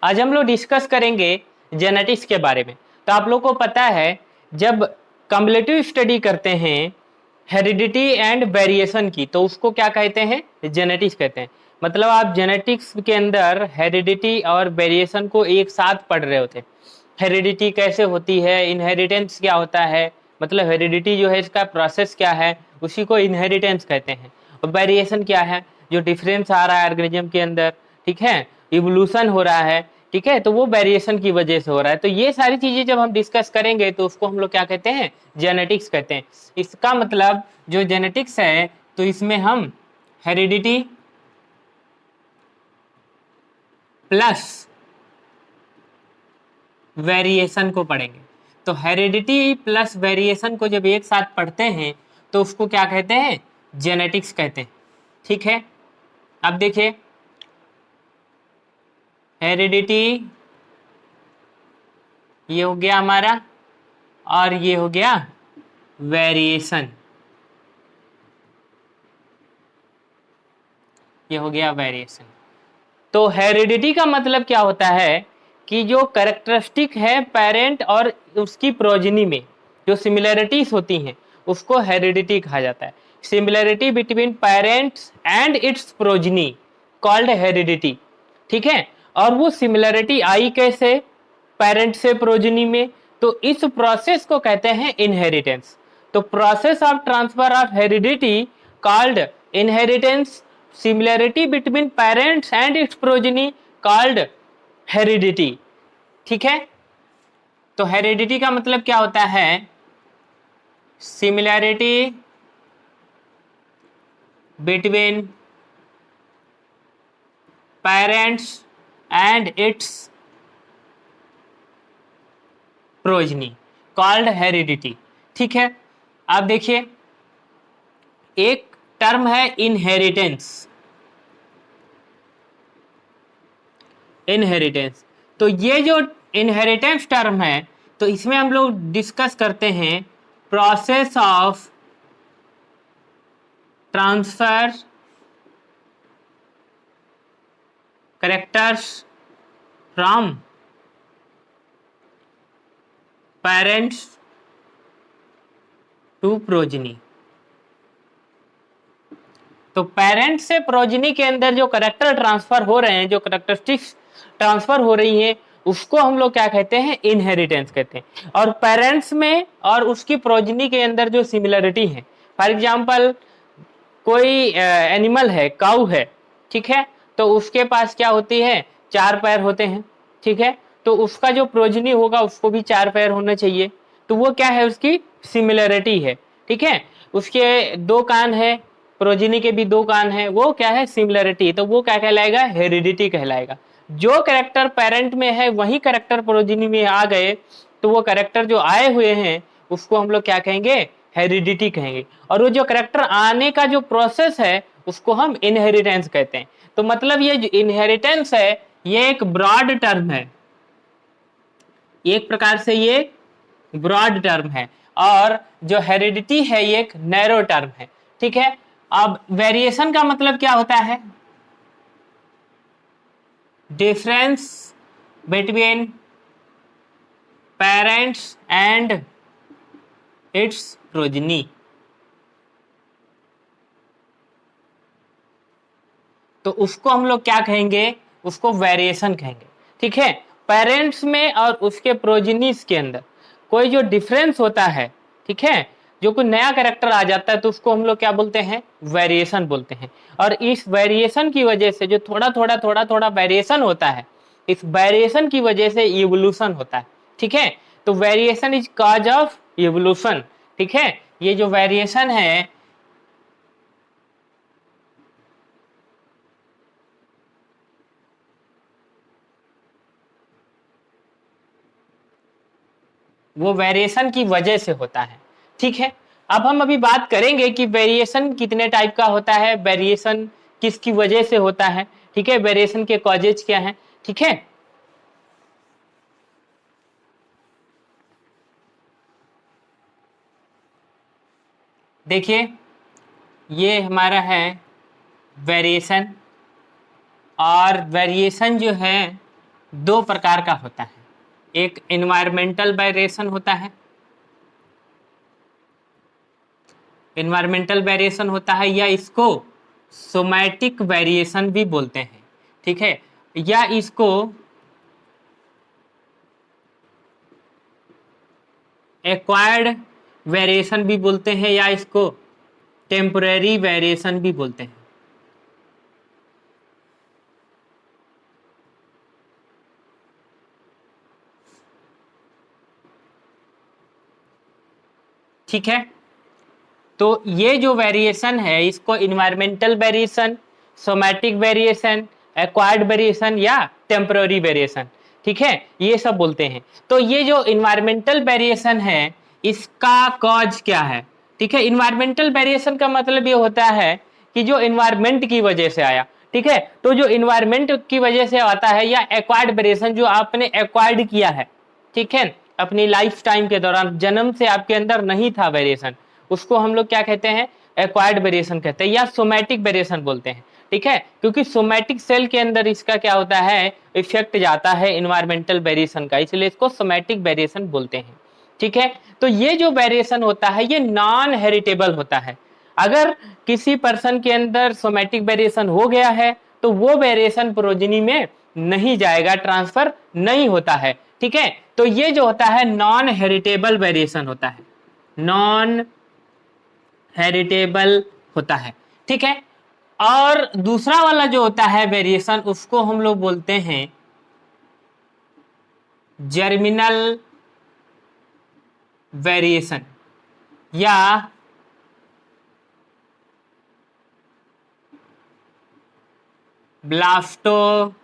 आज हम लोग डिस्कस करेंगे जेनेटिक्स के बारे में। तो आप लोग को पता है जब कम्पलेटिव स्टडी करते हैं हेरिडिटी एंड वेरिएशन की, तो उसको क्या कहते हैं? जेनेटिक्स कहते हैं। मतलब आप जेनेटिक्स के अंदर हेरिडिटी और वेरिएशन को एक साथ पढ़ रहे होते हैं। हेरिडिटी कैसे होती है, इनहेरिटेंस क्या होता है, मतलब हेरिडिटी जो है इसका प्रोसेस क्या है, उसी को इनहेरिटेंस कहते हैं। और वेरिएशन क्या है, जो डिफरेंस आ रहा है ऑर्गेनिज्म के अंदर, ठीक है, इवोल्यूशन हो रहा है, ठीक है, तो वो वेरिएशन की वजह से हो रहा है। तो ये सारी चीजें जब हम डिस्कस करेंगे तो उसको हम लोग क्या कहते हैं? जेनेटिक्स कहते हैं। इसका मतलब जो जेनेटिक्स है तो इसमें हम हेरिडिटी प्लस वेरिएशन को पढ़ेंगे। तो हेरिडिटी प्लस वेरिएशन को जब एक साथ पढ़ते हैं तो उसको क्या कहते हैं? जेनेटिक्स कहते हैं। ठीक है, अब देखिए हेरिडिटी ये हो गया हमारा और ये हो गया वेरिएशन, ये हो गया वेरिएशन। तो हेरिडिटी का मतलब क्या होता है कि जो कैरेक्टरिस्टिक है पेरेंट और उसकी प्रोजेनी में जो सिमिलरिटीज होती हैं उसको हेरिडिटी कहा जाता है। Similarity between parents and it's progeny called heredity. ठीक है, और वो सिमिलरिटी आई कैसे? पेरेंट से प्रोजेनी में, तो इस प्रोसेस को कहते हैं इनहेरिटेंस। तो process of transfer of heredity called inheritance, similarity between parents and it's progeny called heredity. ठीक है, तो हेरिडिटी का मतलब क्या होता है? Similarity between parents and it's progeny called heredity. ठीक है, अब देखिए एक टर्म है इनहेरिटेंस। इनहेरिटेंस, तो ये जो इनहेरिटेंस टर्म है तो इसमें हम लोग डिस्कस करते हैं process of transfer characters from parents to progeny. तो पेरेंट से प्रोजेनी के अंदर जो कैरेक्टर ट्रांसफर हो रहे हैं, जो कैरेक्टरिस्टिक्स ट्रांसफर हो रही है, उसको हम लोग क्या कहते हैं? इनहेरिटेंस कहते हैं। और पेरेंट्स में और उसकी प्रोजेनी के अंदर जो सिमिलरिटी है, फॉर एग्जांपल कोई एनिमल है, काऊ है, ठीक है, तो उसके पास क्या होती है? 4 पैर होते हैं। ठीक है, तो उसका जो प्रोजेनी होगा उसको भी 4 पैर होना चाहिए। तो वो क्या है? उसकी सिमिलरिटी है। ठीक है, उसके 2 कान है, प्रोजेनी के भी 2 कान है, वो क्या है? सिमिलरिटी। तो वो क्या कहलाएगा? हेरिडिटी कहलाएगा। जो कैरेक्टर पेरेंट में है वही कैरेक्टर प्रोजेनी में आ गए तो वो कैरेक्टर जो आए हुए हैं उसको हम लोग क्या कहेंगे? हेरिडिटी कहेंगे। और वो जो कैरेक्टर आने का जो प्रोसेस है उसको हम इनहेरिटेंस कहते हैं। तो मतलब ये जो इनहेरिटेंस है ये एक ब्रॉड टर्म है, एक प्रकार से ये ब्रॉड टर्म है, और जो हेरिडिटी है ये एक नैरो टर्म है। ठीक है, अब वेरिएशन का मतलब क्या होता है? Difference between parents and it's progeny. तो उसको हम लोग क्या कहेंगे? उसको वेरिएशन कहेंगे। ठीक है, पेरेंट्स में और उसके प्रोजेनीज के अंदर कोई जो डिफरेंस होता है, ठीक है, जो कोई नया कैरेक्टर आ जाता है तो उसको हम लोग क्या बोलते हैं? वेरिएशन बोलते हैं। और इस वेरिएशन की वजह से जो थोड़ा थोड़ा वेरिएशन होता है, इस वेरिएशन की वजह से इवोल्यूशन होता है। ठीक है, तो variation is cause of evolution. ठीक है, ये जो वेरिएशन है वो वेरिएशन की वजह से होता है। ठीक है, अब हम अभी बात करेंगे कि वेरिएशन कितने टाइप का होता है, वेरिएशन किसकी वजह से होता है, ठीक है, वेरिएशन के कॉजेज क्या हैं। ठीक है, देखिए ये हमारा है वेरिएशन, और वेरिएशन जो है दो प्रकार का होता है, एक इन्वायरमेंटल वेरिएशन होता है, इन्वायरमेंटल वेरिएशन होता है, या इसको सोमैटिक वेरिएशन भी बोलते हैं, ठीक है, या इसको एक्वायर्ड वेरिएशन भी बोलते हैं, या इसको टेम्पररी वेरिएशन भी बोलते हैं। ठीक है, तो ये जो वेरिएशन है इसको environmental variation, somatic variation, acquired variation या टेम्पररी वेरिएशन, ठीक है, ये सब बोलते हैं। तो ये जो इन्वायरमेंटल वेरिएशन है इसका कॉज क्या है, ठीक है, इन्वायरमेंटल वेरिएशन का मतलब ये होता है कि जो इन्वायरमेंट की वजह से आया, ठीक है, तो जो इन्वायरमेंट की वजह से आता है, या एक्वायर्ड वेरिएशन जो आपने एक्वायर्ड किया है, ठीक है, अपनी लाइफ टाइम के दौरान, जन्म से आपके अंदर नहीं था वेरिएशन, उसको हम लोग क्या कहते हैं, एक्वायर्ड वेरिएशन कहते हैं, या सोमैटिक वेरिएशन बोलते हैं, ठीक है, क्योंकि सोमैटिक सेल के अंदर इसका क्या होता है, इफेक्ट जाता है इन्वायरमेंटल वेरिएशन का, इसलिए इसको सोमैटिक वेरिएशन बोलते हैं, ठीक है। तो ये जो वेरिएशन होता है ये नॉन हेरिटेबल होता है। अगर किसी पर्सन के अंदर सोमैटिक वेरिएशन हो गया है तो वो वेरिएशन प्रोजेनी में नहीं जाएगा, ट्रांसफर नहीं होता है, ठीक है। तो ये जो होता है नॉन हेरिटेबल वेरिएशन होता है, नॉन हेरिटेबल होता है, ठीक है। और दूसरा वाला जो होता है वेरिएशन उसको हम लोग बोलते हैं जर्मिनल वेरिएशन या ब्लास्टोजेनिक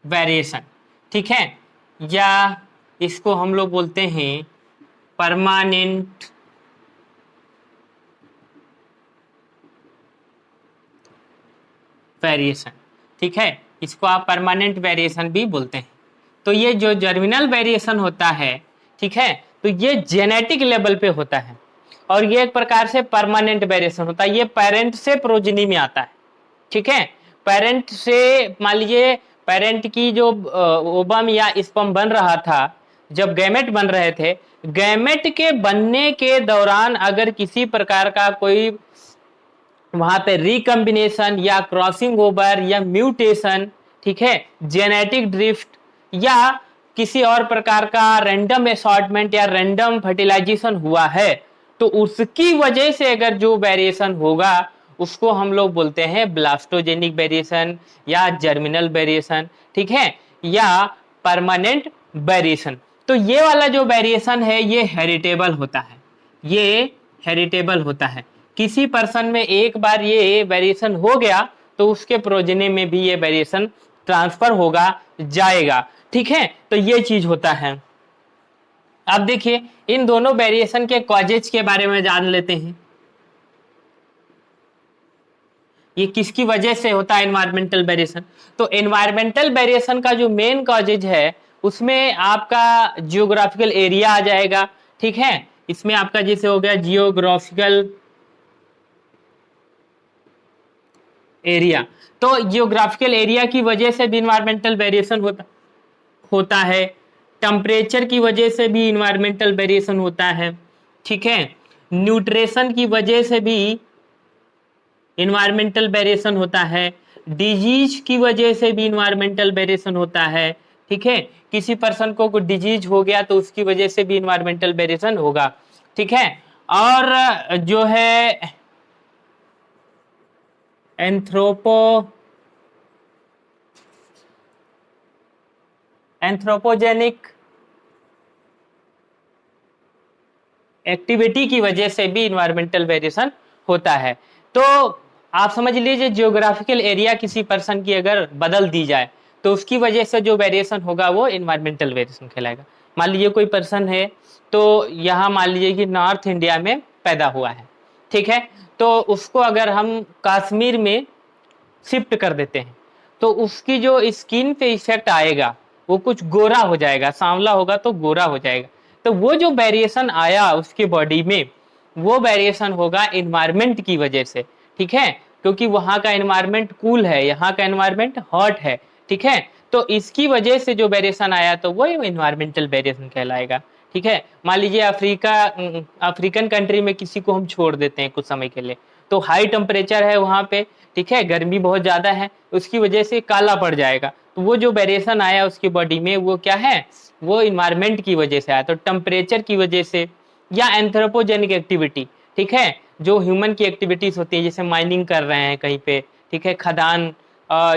वेरिएशन, ठीक है, या इसको हम लोग बोलते हैं परमानेंट वेरिएशन, ठीक है, इसको आप परमानेंट वेरिएशन भी बोलते हैं। तो ये जो जर्मिनल वेरिएशन होता है, ठीक है, तो ये जेनेटिक लेवल पे होता है और ये एक प्रकार से परमानेंट वेरिएशन होता है, ये पेरेंट से प्रोजेनी में आता है, ठीक है। पेरेंट से, मान लीजिए पेरेंट की जो ओवम या स्पर्म बन रहा था, जब गैमेट बन रहे थे, गैमेट के बनने के दौरान अगर किसी प्रकार का कोई वहां पे रिकम्बिनेशन या क्रॉसिंग ओवर या म्यूटेशन, ठीक है, जेनेटिक ड्रिफ्ट या किसी और प्रकार का रैंडम असॉर्टमेंट या रैंडम फर्टिलाइजेशन हुआ है, तो उसकी वजह से अगर जो वेरिएशन होगा उसको हम लोग बोलते हैं ब्लास्टोजेनिक वेरिएशन या जर्मिनल वेरिएशन, ठीक है, या परमानेंट वेरिएशन। तो ये वाला जो वेरिएशन है ये हेरिटेबल होता है, ये हेरिटेबल होता है। किसी पर्सन में एक बार ये वेरिएशन हो गया तो उसके प्रोजेनी में भी ये वेरिएशन ट्रांसफर होगा, जाएगा, ठीक है। तो ये चीज होता है। अब देखिए इन दोनों वेरिएशन के कॉजेज के बारे में जान लेते हैं। ये किसकी वजह से होता है एनवायरमेंटल वेरिएशन? तो एनवायरमेंटल वेरिएशन का जो मेन कॉजेज है उसमें आपका जियोग्राफिकल एरिया आ जाएगा, ठीक है, इसमें आपका जैसे हो गया जियोग्राफिकल एरिया। तो जियोग्राफिकल एरिया की वजह से भी इन्वायरमेंटल वेरिएशन होता है, टेम्परेचर की वजह से भी इन्वायरमेंटल वेरिएशन होता है, ठीक है, न्यूट्रिशन की वजह से भी इन्वायरमेंटल वेरिएशन होता है, डिजीज की वजह से भी इन्वायरमेंटल वेरिएशन होता है, ठीक है, किसी पर्सन को कोई डिजीज हो गया तो उसकी वजह से भी इन्वायरमेंटल वेरिएशन होगा, ठीक है। और जो है एंथ्रोपोजेनिक एक्टिविटी की वजह से भी इन्वायरमेंटल वेरिएशन होता है। तो आप समझ लीजिए जियोग्राफिकल एरिया किसी पर्सन की अगर बदल दी जाए तो उसकी वजह से जो वेरिएशन होगा वो इन्वायरमेंटल वेरिएशन कहलाएगा। मान लीजिए कोई पर्सन है तो यहाँ मान लीजिए कि नॉर्थ इंडिया में पैदा हुआ है, ठीक है, तो उसको अगर हम कश्मीर में शिफ्ट कर देते हैं तो उसकी जो स्किन पे इफेक्ट आएगा वो कुछ गोरा हो जाएगा, सांवला होगा तो गोरा हो जाएगा। तो वो जो वेरिएशन आया उसके बॉडी में वो वेरिएशन होगा इन्वायरमेंट की वजह से, ठीक है। क्योंकि वहां का एनवायरमेंट कूल है, यहाँ का एनवायरमेंट हॉट है, ठीक है। तो इसकी वजह से जो वेरिएशन आया तो वो इन्वायरमेंटल वेरिएशन कहलाएगा, ठीक है। मान लीजिए अफ्रीकन कंट्री में किसी को हम छोड़ देते हैं कुछ समय के लिए, तो हाई टेम्परेचर है वहां पे, ठीक है, गर्मी बहुत ज्यादा है, उसकी वजह से काला पड़ जाएगा। तो वो जो वेरिएशन आया उसकी बॉडी में वो क्या है, वो इन्वायरमेंट की वजह से आया, तो टेम्परेचर की वजह से या एंथ्रोपोजेनिक एक्टिविटी, ठीक है, जो ह्यूमन की एक्टिविटीज होती है, जैसे माइनिंग कर रहे हैं कहीं पे, ठीक है, खदान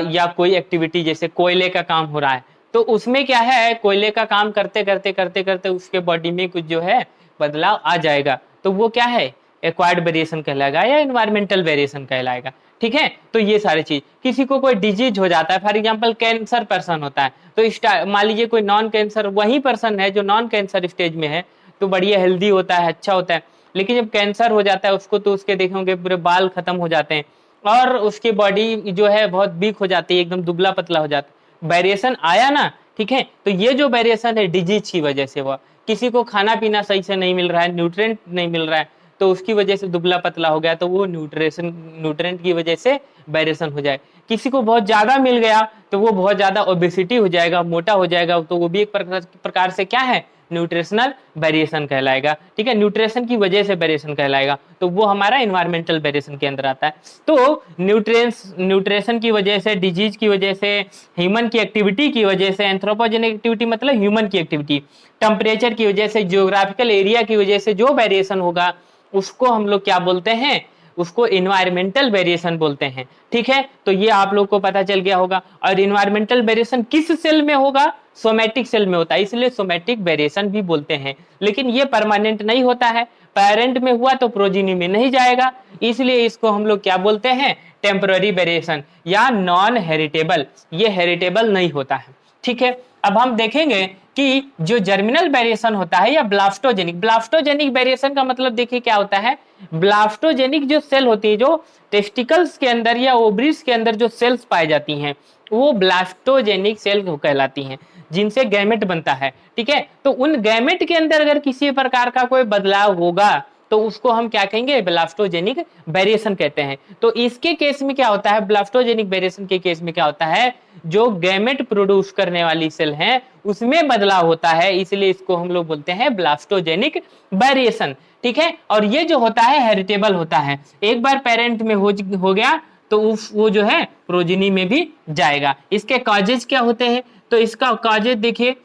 या कोई एक्टिविटी जैसे कोयले का काम हो रहा है, तो उसमें क्या है, कोयले का काम करते करते करते करते उसके बॉडी में कुछ जो है बदलाव आ जाएगा, तो वो क्या है, एक्वायर्ड वेरिएशन कहलाएगा या इन्वायरमेंटल वेरिएशन कहलाएगा, ठीक है। तो ये सारी चीज, किसी को कोई डिजीज हो जाता है, फॉर एग्जांपल कैंसर पर्सन होता है, तो मान लीजिए कोई नॉन कैंसर वही पर्सन है जो नॉन कैंसर स्टेज में है, तो बढ़िया हेल्दी होता है, अच्छा होता है, लेकिन जब कैंसर हो जाता है उसको, तो उसके देखेंगे पूरे बाल खत्म हो जाते हैं और उसकी बॉडी जो है बहुत वीक हो जाती है, एकदम दुबला पतला हो जाता है, वेरिएशन आया ना, ठीक है। तो ये जो वेरिएशन है डिजीज की वजह से हुआ, किसी को खाना पीना सही से नहीं मिल रहा है, न्यूट्रिएंट नहीं मिल रहा है, तो उसकी वजह से दुबला पतला हो गया, तो वो न्यूट्रिएंट की वजह से वेरिएशन हो जाए। किसी को बहुत ज्यादा मिल गया तो वो बहुत ज्यादा ओबेसिटी हो जाएगा, मोटा हो जाएगा, तो वो भी एक प्रकार से क्या है, न्यूट्रिशनल वेरिएशन कहलाएगा, ठीक है, न्यूट्रिशन की वजह से वेरिएशन कहलाएगा, तो वो हमारा इन्वायरमेंटल वेरिएशन के अंदर आता है। तो न्यूट्रिशन की वजह से, डिजीज की वजह से, ह्यूमन की एक्टिविटी की वजह से, एंथ्रोपोजेनिक एक्टिविटी मतलब ह्यूमन की एक्टिविटी, टेम्परेचर की वजह से, जियोग्राफिकल एरिया की वजह से जो वेरिएशन होगा उसको हम लोग क्या बोलते हैं, उसको इन्वायरमेंटल वेरिएशन बोलते हैं, ठीक है। तो ये आप लोग को पता चल गया होगा। और इन्वायरमेंटल वेरिएशन किस सेल में होगा, सोमैटिक सेल में होता है, इसलिए सोमैटिक वेरिएशन भी बोलते हैं, लेकिन ये परमानेंट नहीं होता है, पेरेंट में हुआ तो प्रोजिनी में नहीं जाएगा, इसलिए इसको हम लोग क्या बोलते हैं, टेम्पररी वेरिएशन या नॉन हेरिटेबल, ये हेरिटेबल नहीं होता है, ठीक है। अब हम देखेंगे कि जो जर्मिनल वेरिएशन होता है या ब्लास्टोजेनिक वेरिएशन का मतलब देखिए क्या होता है, ब्लास्टोजेनिक जो सेल होती है, जो टेस्टिकल्स के अंदर या ओवरीज के अंदर जो सेल्स पाई जाती हैं वो ब्लास्टोजेनिक सेल कहलाती हैं, जिनसे गैमेट बनता है, ठीक है। तो उन गैमेट के अंदर अगर किसी प्रकार का कोई बदलाव होगा तो उसको हम क्या कहेंगे, ब्लास्टोजेनिक वेरिएशन कहते हैं। तो इसके केस में क्या होता है, ब्लास्टोजेनिक वेरिएशन के केस में क्या होता है, जो गैमेट प्रोड्यूस करने वाली सेल है उसमें बदलाव होता है, इसलिए इसको हम लोग बोलते हैं ब्लास्टोजेनिक वेरिएशन, ठीक है। और ये जो होता है हेरिटेबल होता है, एक बार पेरेंट में हो गया तो वो जो है प्रोजिनी में भी जाएगा। इसके कॉजेज क्या होते हैं, तो इसका कॉजेज देखिए,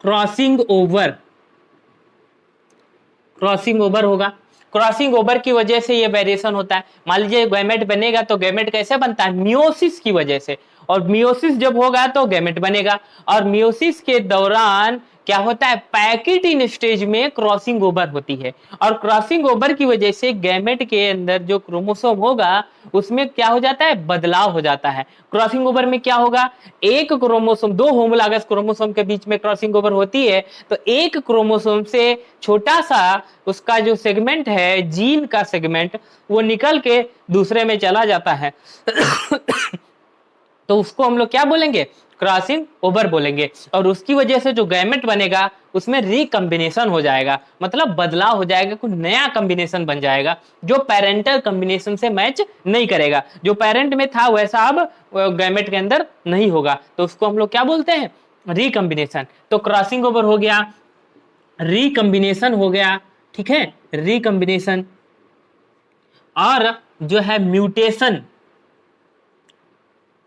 क्रॉसिंग ओवर होगा, क्रॉसिंग ओवर की वजह से ये वेरिएशन होता है। मान लीजिए गैमेट बनेगा तो गैमेट कैसे बनता है, मियोसिस की वजह से, और मियोसिस जब होगा तो गैमेट बनेगा, और मियोसिस के दौरान क्या होता है, पैकेट इन स्टेज में क्रॉसिंग ओवर होती है, और क्रॉसिंग ओवर की वजह से गैमेट के अंदर जो क्रोमोसोम होगा उसमें क्या हो जाता है, बदलाव हो जाता है। क्रॉसिंग ओवर में क्या होगा, एक क्रोमोसोम, दो होमोलॉगस क्रोमोसोम के बीच में क्रॉसिंग ओवर होती है, तो एक क्रोमोसोम से छोटा सा उसका जो सेगमेंट है, जीन का सेगमेंट, वो निकल के दूसरे में चला जाता है तो उसको हम लोग क्या बोलेंगे, क्रॉसिंग ओवर बोलेंगे, और उसकी वजह से जो गैमेट बनेगा उसमें रिकम्बिनेशन हो जाएगा, मतलब बदलाव हो जाएगा, कुछ नया कॉम्बिनेशन बन जाएगा जो पेरेंटल कॉम्बिनेशन से मैच नहीं करेगा, जो पेरेंट में था वैसा अब गैमेट के अंदर नहीं होगा, तो उसको हम लोग क्या बोलते हैं, रिकम्बिनेशन। तो क्रॉसिंग ओवर हो गया, रिकम्बिनेशन हो गया, ठीक है, रिकम्बिनेशन, और जो है म्यूटेशन,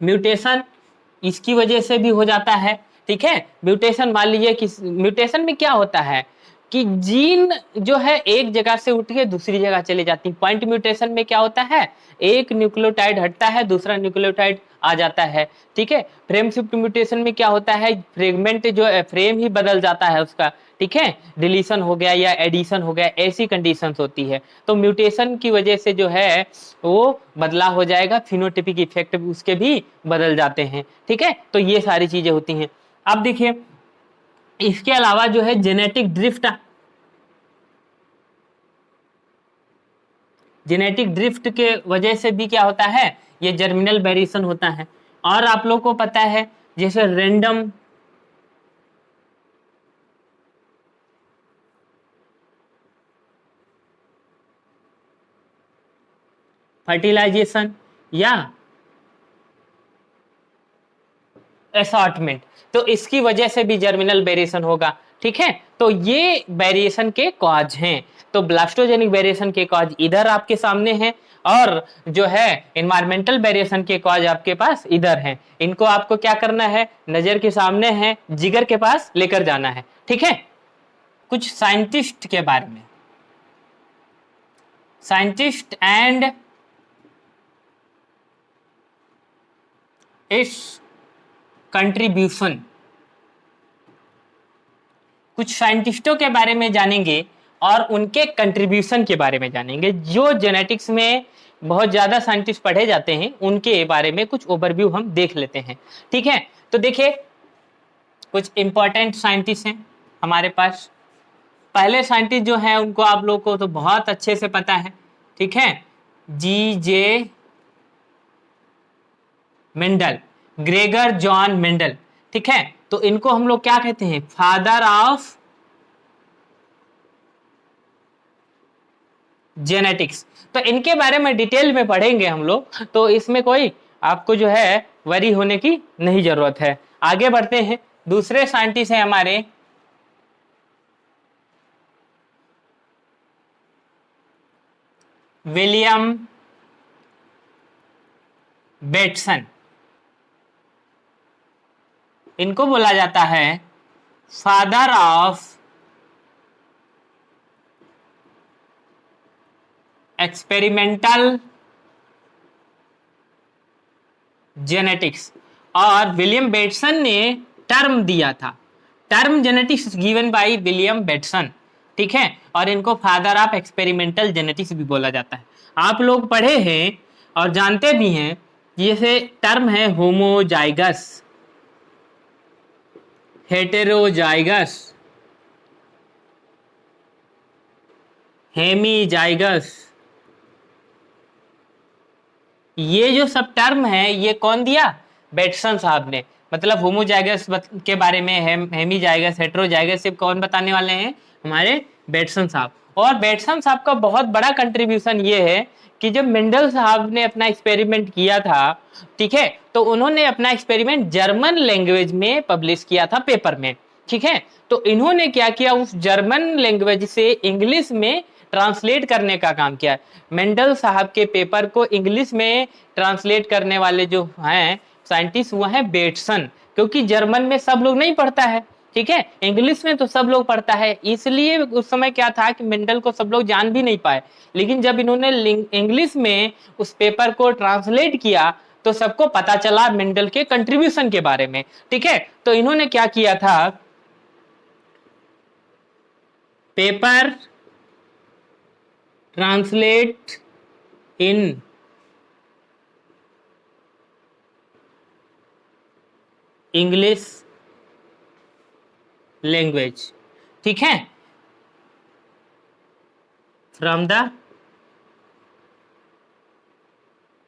म्यूटेशन इसकी वजह से भी हो जाता है, ठीक है। म्यूटेशन मान लीजिए कि म्यूटेशन में क्या होता है कि जीन जो है एक जगह से उठ के दूसरी जगह चली जाती है। पॉइंट म्यूटेशन में क्या होता है, एक न्यूक्लियोटाइड हटता है, दूसरा न्यूक्लियोटाइड आ जाता है, ठीक है। फ्रेम शिफ्ट म्यूटेशन में क्या होता है, फ्रेगमेंट जो है फ्रेम ही बदल जाता है उसका, ठीक है, डिलीशन हो गया या एडिशन हो गया, ऐसी कंडीशंस होती है। तो म्यूटेशन की वजह से जो है वो बदलाव हो जाएगा, फिनोटिपिक इफेक्ट उसके भी बदल जाते हैं, ठीक है। तो ये सारी चीजें होती हैं। अब देखिए इसके अलावा जो है जेनेटिक ड्रिफ्ट के वजह से भी क्या होता है, ये जर्मिनल वेरिएशन होता है। और आप लोग को पता है जैसे रैंडम फर्टिलाइजेशन या असॉर्टमेंट, तो इसकी वजह से भी जर्मिनल वेरिएशन होगा। ठीक है, तो ये वेरिएशन के कॉज हैं। तो ब्लास्टोजेनिक वेरिएशन के कॉज इधर आपके सामने हैं, और जो है एनवायरमेंटल वेरिएशन के कॉज आपके पास इधर हैं। इनको आपको क्या करना है, नजर के सामने है, जिगर के पास लेकर जाना है। ठीक है, कुछ साइंटिस्ट के बारे में, साइंटिस्ट एंड इस कंट्रीब्यूशन, कुछ साइंटिस्टों के बारे में जानेंगे और उनके कंट्रीब्यूशन के बारे में जानेंगे। जो जेनेटिक्स में बहुत ज्यादा साइंटिस्ट पढ़े जाते हैं उनके बारे में कुछ ओवरव्यू हम देख लेते हैं। ठीक है, तो देखिए कुछ इंपॉर्टेंट साइंटिस्ट हैं हमारे पास। पहले साइंटिस्ट जो हैं उनको आप लोग को तो बहुत अच्छे से पता है। ठीक है, G.J. Mendel, Gregor John Mendel. ठीक है, तो इनको हम लोग क्या कहते हैं, फादर ऑफ जेनेटिक्स। तो इनके बारे में डिटेल में पढ़ेंगे हम लोग, तो इसमें कोई आपको जो है वरी होने की नहीं जरूरत है। आगे बढ़ते हैं, दूसरे साइंटिस्ट हैं हमारे विलियम बेटसन। इनको बोला जाता है फादर ऑफ एक्सपेरिमेंटल जेनेटिक्स। और विलियम बेटसन ने टर्म दिया था, term genetics given by William Bateson. ठीक है, और इनको फादर ऑफ एक्सपेरिमेंटल जेनेटिक्स भी बोला जाता है। आप लोग पढ़े हैं और जानते भी हैं, जैसे टर्म है होमोजाइगस, हेटेरोजाइगस, हेमीजाइगस, ये जो सब टर्म है ये कौन दिया, बेटसन साहब ने। मतलब होमोजाइगस के बारे में, हेमीजाइगस, हेटेरोजाइगस सिर्फ कौन बताने वाले हैं, हमारे बेटसन साहब। और बेटसन साहब का बहुत बड़ा कंट्रीब्यूशन ये है कि जब मेंडल साहब ने अपना एक्सपेरिमेंट किया था, ठीक है, तो उन्होंने अपना एक्सपेरिमेंट जर्मन लैंग्वेज में पब्लिश किया था पेपर में। ठीक है, तो इन्होंने क्या किया, उस जर्मन लैंग्वेज से इंग्लिश में ट्रांसलेट करने का काम किया। मेंडल साहब के पेपर को इंग्लिश में ट्रांसलेट करने वाले जो हैं साइंटिस्ट वो हैं बेटसन, क्योंकि जर्मन में सब लोग नहीं पढ़ता है। ठीक है, इंग्लिश में तो सब लोग पढ़ता है, इसलिए उस समय क्या था कि मेंडल को सब लोग जान भी नहीं पाए। लेकिन जब इन्होंने इंग्लिश में उस पेपर को ट्रांसलेट किया तो सबको पता चला मेंडल के कंट्रीब्यूशन के बारे में। ठीक है, तो इन्होंने क्या किया था, paper translate in English language. ठीक है, फ्रॉम द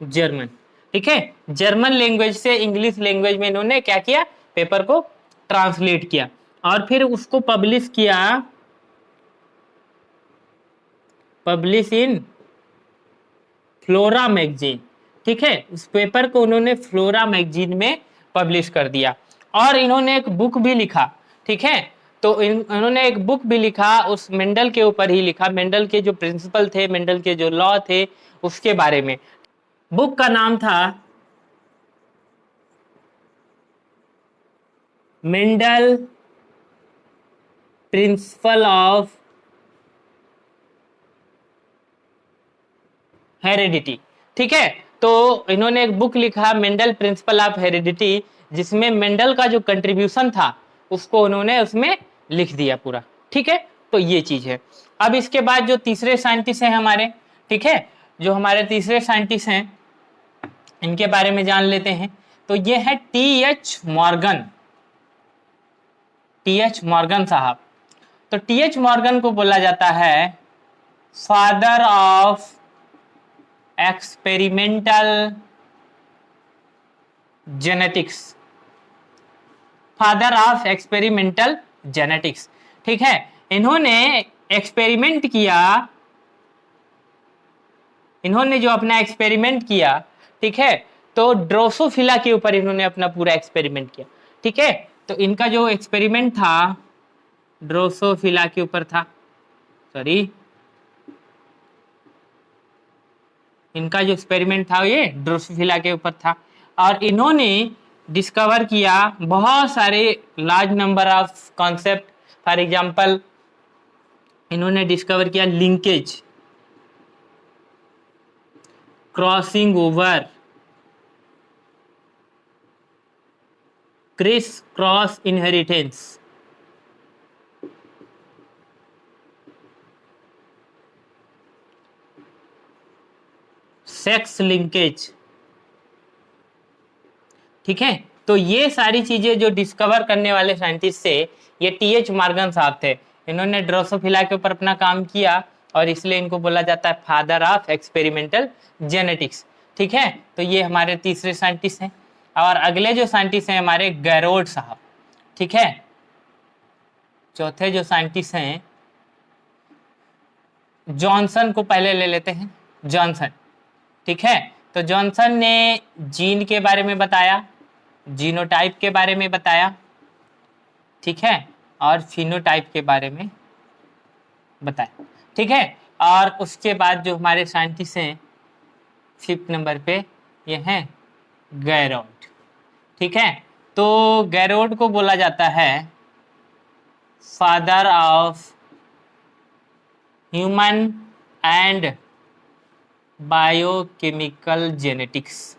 जर्मन। ठीक है, जर्मन लैंग्वेज से इंग्लिश लैंग्वेज में इन्होंने क्या किया, पेपर को ट्रांसलेट किया और फिर उसको पब्लिश किया, पब्लिश इन फ्लोरा मैगजीन। ठीक है, उस पेपर को उन्होंने फ्लोरा मैगजीन में पब्लिश कर दिया। और इन्होंने एक बुक भी लिखा। ठीक है, तो इन्होंने एक बुक भी लिखा, उस मेंडल के ऊपर ही लिखा, मेंडल के जो प्रिंसिपल थे, मेंडल के जो लॉ थे उसके बारे में। बुक का नाम था मेंडल प्रिंसिपल ऑफ हेरिडिटी। ठीक है, तो इन्होंने एक बुक लिखा मेंडल प्रिंसिपल ऑफ हेरिडिटी, जिसमें मेंडल का जो कंट्रीब्यूशन था उसको उन्होंने उसमें लिख दिया पूरा। ठीक है, तो ये चीज है। अब इसके बाद जो तीसरे साइंटिस्ट हैं हमारे, ठीक है, जो हमारे तीसरे साइंटिस्ट हैं इनके बारे में जान लेते हैं। तो ये है T.H. Morgan, T.H. मॉर्गन साहब। तो T.H. मॉर्गन को बोला जाता है father of experimental genetics, father of experimental genetics. ठीक है, इन्होंने एक्सपेरिमेंट किया इन्होंने जो अपना एक्सपेरिमेंट किया, ठीक है, तो ड्रोसोफिला के ऊपर इन्होंने अपना पूरा एक्सपेरिमेंट किया, ठीक है। तो इनका जो एक्सपेरिमेंट था ड्रोसोफिला के ऊपर था, सॉरी, इनका जो एक्सपेरिमेंट था ये ड्रोसोफिला के ऊपर था। और इन्होंने डिस्कवर किया बहुत सारे large number of concept. For example इन्होंने डिस्कवर किया linkage, crossing over, criss cross inheritance, sex linkage, ठीक है। तो ये सारी चीजें जो डिस्कवर करने वाले साइंटिस्ट थे ये टी.एच. मॉर्गन साहब थे। इन्होंने ड्रोसोफिला के ऊपर अपना काम किया और इसलिए इनको बोला जाता है फादर ऑफ एक्सपेरिमेंटल जेनेटिक्स, ठीक है। तो ये हमारे तीसरे साइंटिस्ट हैं। और अगले जो साइंटिस्ट हैं हमारे गैरोड साहब, ठीक है। चौथे जो साइंटिस्ट हैं जॉनसन को पहले ले लेते हैं, जॉनसन, ठीक है। तो जॉनसन ने जीन के बारे में बताया, जीनोटाइप के बारे में बताया, ठीक है, और फिनोटाइप के बारे में बताया, ठीक है। और उसके बाद जो हमारे साइंटिस्ट हैं 5th नंबर पे ये हैं गैरोड, ठीक है। तो गैरोड को बोला जाता है father of human and biochemical genetics,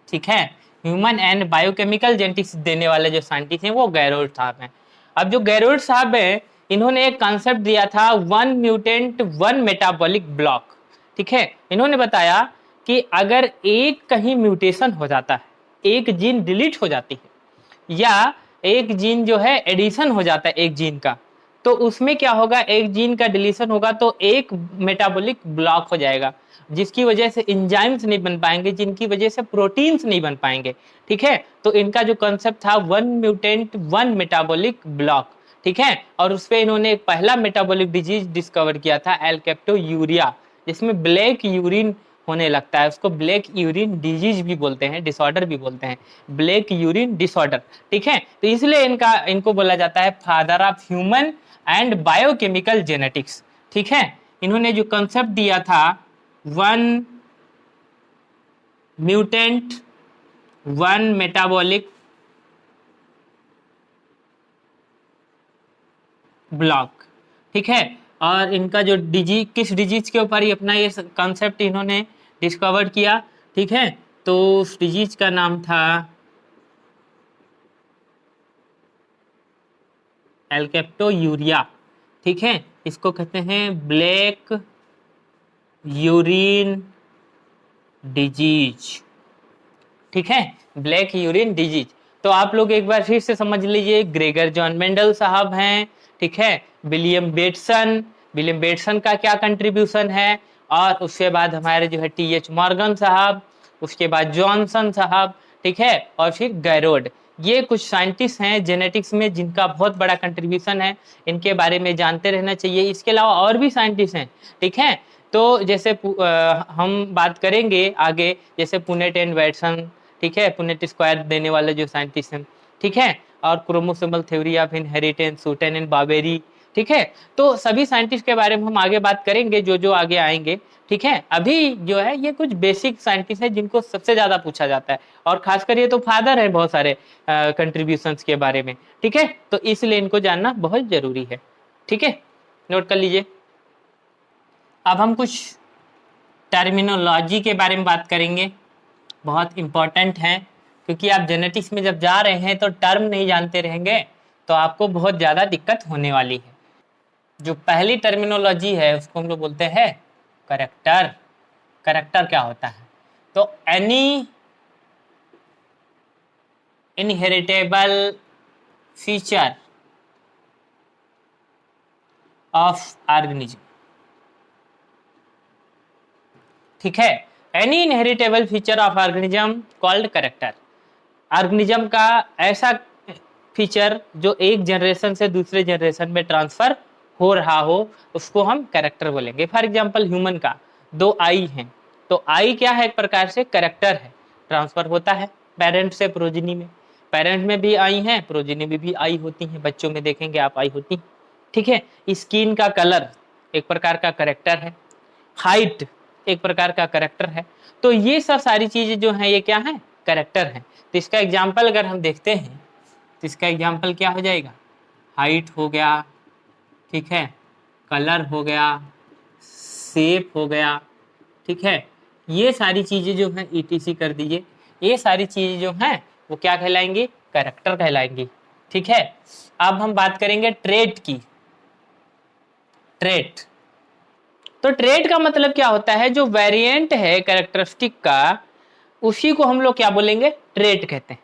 ठीक है। ह्यूमन एंड बायोकेमिकल जेनेटिक्स देने वाले जो साइंटिस्ट हैं वो गैरोड साहब हैं। अब जो गैरोड साहब हैं इन्होंने एक कॉन्सेप्ट दिया था 1 म्यूटेंट 1 मेटाबॉलिक ब्लॉक, ठीक है। इन्होंने बताया कि अगर एक कहीं म्यूटेशन हो जाता है, एक जीन डिलीट हो जाती है या एक जीन जो है एडिशन हो जाता है एक जीन का, तो उसमें क्या होगा, एक जीन का डिलीशन होगा तो एक मेटाबॉलिक ब्लॉक हो जाएगा जिसकी वजह से एंजाइम्स नहीं बन पाएंगे, जिनकी वजह से प्रोटीन्स नहीं बन पाएंगे, ठीक है। तो इनका जो कॉन्सेप्ट था 1 म्यूटेंट 1 मेटाबॉलिक ब्लॉक, ठीक है। और उस पर इन्होंने एक पहला मेटाबॉलिक डिजीज डिस्कवर किया था एल्केप्टोयूरिया, जिसमें ब्लैक यूरिन होने लगता है, उसको ब्लैक यूरिन डिजीज भी बोलते हैं, डिसऑर्डर भी बोलते हैं, ब्लैक यूरिन डिसऑर्डर, ठीक है। तो इसलिए इनको बोला जाता है father of human and biochemical genetics, ठीक है। इन्होंने जो कंसेप्ट दिया था 1 म्यूटेंट 1 मेटाबॉलिक ब्लॉक, ठीक है। और इनका जो किस डिजीज के ऊपर ही अपना ये कंसेप्ट इन्होंने डिस्कवर किया, ठीक है। तो उस डिजीज का नाम था एल्केप्टोयूरिया, ठीक है। इसको कहते हैं ब्लैक यूरिन डिजीज, ठीक है, ब्लैक यूरिन डिजीज। तो आप लोग एक बार फिर से समझ लीजिए, ग्रेगर जॉन मेंडल साहब हैं, ठीक है, विलियम बेटसन का क्या कंट्रीब्यूशन है, और उसके बाद हमारे जो है टी.एच. मॉर्गन साहब, उसके बाद जॉनसन साहब, ठीक है, और फिर गैरोड। ये कुछ साइंटिस्ट हैं जेनेटिक्स में जिनका बहुत बड़ा कंट्रीब्यूशन है, इनके बारे में जानते रहना चाहिए। इसके अलावा और भी साइंटिस्ट हैं, ठीक है। तो जैसे हम बात करेंगे आगे, जैसे पुनेट एंड वैटसन, ठीक है, पुनेट स्क्वायर देने वाले जो साइंटिस्ट हैं, ठीक है, और chromosomal theory of inheritance, Sutton and Boveri, ठीक है। तो सभी साइंटिस्ट के बारे में हम आगे बात करेंगे जो आगे आएंगे, ठीक है। अभी जो है ये कुछ बेसिक साइंटिस्ट है जिनको सबसे ज्यादा पूछा जाता है, और खासकर ये तो फादर है बहुत सारे कंट्रीब्यूशंस के बारे में, ठीक है। तो इसलिए इनको जानना बहुत जरूरी है, ठीक है, नोट कर लीजिए। अब हम कुछ टर्मिनोलॉजी के बारे में बात करेंगे, बहुत इंपॉर्टेंट है, क्योंकि आप जेनेटिक्स में जब जा रहे हैं तो टर्म नहीं जानते रहेंगे तो आपको बहुत ज़्यादा दिक्कत होने वाली है। जो पहली टर्मिनोलॉजी है उसको हम लोग बोलते हैं करैक्टर। करैक्टर क्या होता है? तो any inheritable feature of organism, ठीक है, any inheritable feature of organism called character. Organism का ऐसा फीचर जो एक जनरेशन से दूसरे जनरेशन में ट्रांसफर हो रहा हो उसको हम कैरेक्टर बोलेंगे। फॉर एग्जाम्पल ह्यूमन का 2 आई हैं, तो आई क्या है, एक प्रकार से कैरेक्टर है, ट्रांसफर होता है पेरेंट से प्रोजिनी में। पेरेंट में भी आई हैं, प्रोजिनी में भी आई होती हैं, बच्चों में देखेंगे आप आई होती हैं, ठीक है। स्किन का कलर एक प्रकार का कैरेक्टर है, हाइट एक प्रकार का कैरेक्टर है। तो ये सब सारी चीजें जो हैं ये क्या है, कैरेक्टर है। तो इसका एग्जाम्पल अगर हम देखते हैं तो इसका एग्जाम्पल क्या हो जाएगा, हाइट हो गया, ठीक है, कलर हो गया, शेप हो गया, ठीक है। ये सारी चीजें जो हैं ईटीसी कर दीजिए, ये सारी चीजें जो हैं वो क्या कहलाएंगी, कैरेक्टर कहलाएंगी, ठीक है। अब हम बात करेंगे ट्रेट की। ट्रेट, तो ट्रेट का मतलब क्या होता है, जो वेरिएंट है कैरेक्टरिस्टिक का उसी को हम लोग क्या बोलेंगे, ट्रेट कहते हैं,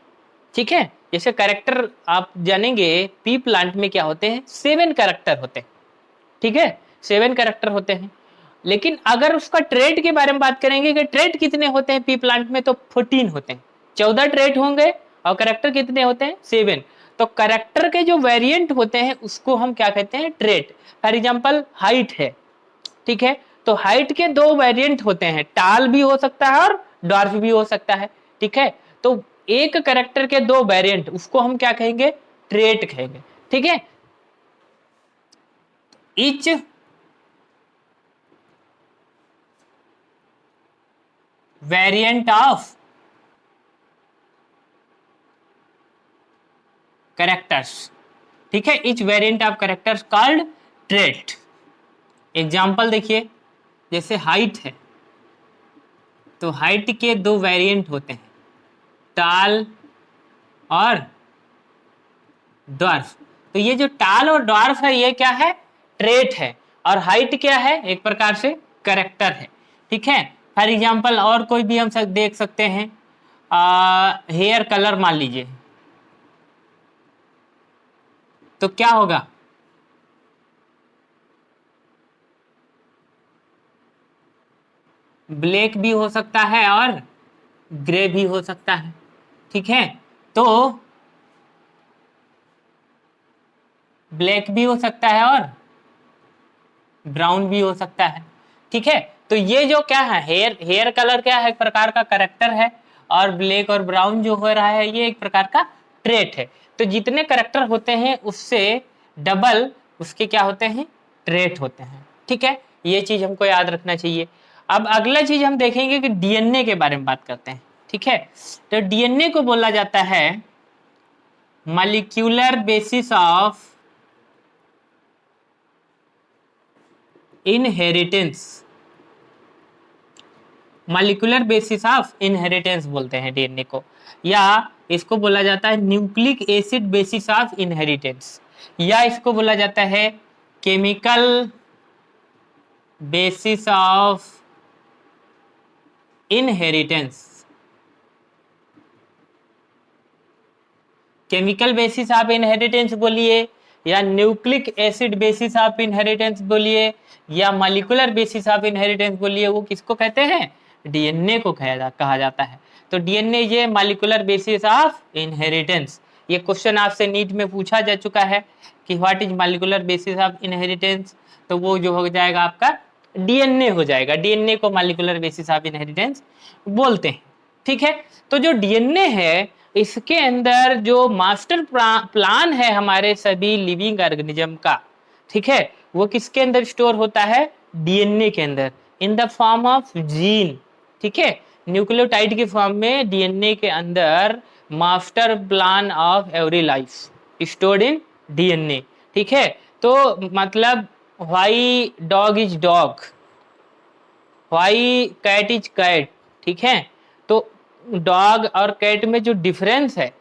ठीक है। जैसे कैरेक्टर आप जानेंगे पी प्लांट में क्या होते हैं, 7 कैरेक्टर होते हैं, ठीक है, 7 कैरेक्टर होते हैं। लेकिन अगर उसका ट्रेट के बारे में बात करेंगे कि ट्रेट कितने होते हैं पी प्लांट में, तो 14 होते हैं, 14 ट्रेट होंगे और कैरेक्टर कितने होते हैं, 7। तो कैरेक्टर के जो वेरिएंट होते हैं उसको हम क्या कहते हैं, ट्रेट। फॉर एग्जाम्पल हाइट है, ठीक है, तो हाइट के 2 वेरिएंट होते हैं, टाल भी हो सकता है और डॉर्फ भी हो सकता है, ठीक है। तो एक कैरेक्टर के 2 वेरिएंट उसको हम क्या कहेंगे, ट्रेट कहेंगे, ठीक है। ईच वेरिएंट ऑफ कैरेक्टर्स, ठीक है, each variant of characters called trait. Example देखिए, जैसे हाइट है तो हाइट के 2 वेरिएंट होते हैं, टाल और ड्वार्फ। तो ये जो टाल और ड्वार्फ है ये क्या है, ट्रेट है, और हाइट क्या है, एक प्रकार से कैरेक्टर है, ठीक है। फॉर एग्जाम्पल और कोई भी हम देख सकते हैं, हेयर कलर मान लीजिए, तो क्या होगा, ब्लैक भी हो सकता है और ग्रे भी हो सकता है, ठीक है। तो ब्लैक भी हो सकता है और ब्राउन भी हो सकता है, ठीक है। तो ये जो क्या है, हेयर कलर क्या है, एक प्रकार का कैरेक्टर है, और ब्लैक और ब्राउन जो हो रहा है ये एक प्रकार का ट्रेट है। तो जितने कैरेक्टर होते हैं उससे डबल उसके क्या होते हैं, ट्रेट होते हैं, ठीक है। ये चीज हमको याद रखना चाहिए। अब अगला चीज हम देखेंगे कि डीएनए के बारे में बात करते हैं, ठीक है। तो डीएनए को बोला जाता है molecular basis of inheritance. Molecular basis of inheritance बोलते हैं डीएनए को, या इसको बोला जाता है nucleic acid basis of inheritance, या इसको बोला जाता है chemical basis of inheritance. Chemical basis of inheritance बोलिए, या nucleic acid basis of inheritance बोलिए, या मॉलिक्यूलर बेसिस ऑफ इनहेरिटेंस बोलिए, वो किसको कहते हैं, डीएनए को कहा जाता है। तो डीएनए ये मॉलिक्यूलर बेसिस ऑफ इनहेरिटेंस। ये क्वेश्चन आपसे नीट में पूछा जा चुका है कि what is molecular basis of inheritance, तो वो जो हो जाएगा आपका डीएनए हो जाएगा। डीएनए को मॉलिक्यूलर बेसिस ऑफ इनहेरिटेंस बोलते हैं, ठीक है। तो जो डीएनए है इसके अंदर जो मास्टर प्लान है हमारे सभी लिविंग ऑर्गेनिज्म का, ठीक है, वो किसके अंदर स्टोर होता है, डीएनए के अंदर, in the form of gene, ठीक है। न्यूक्लियोटाइड के फॉर्म में डीएनए के अंदर master plan of every life stored in DNA, ठीक है। तो मतलब why dog is dog, why cat is cat, ठीक है। तो डॉग और कैट में जो डिफरेंस है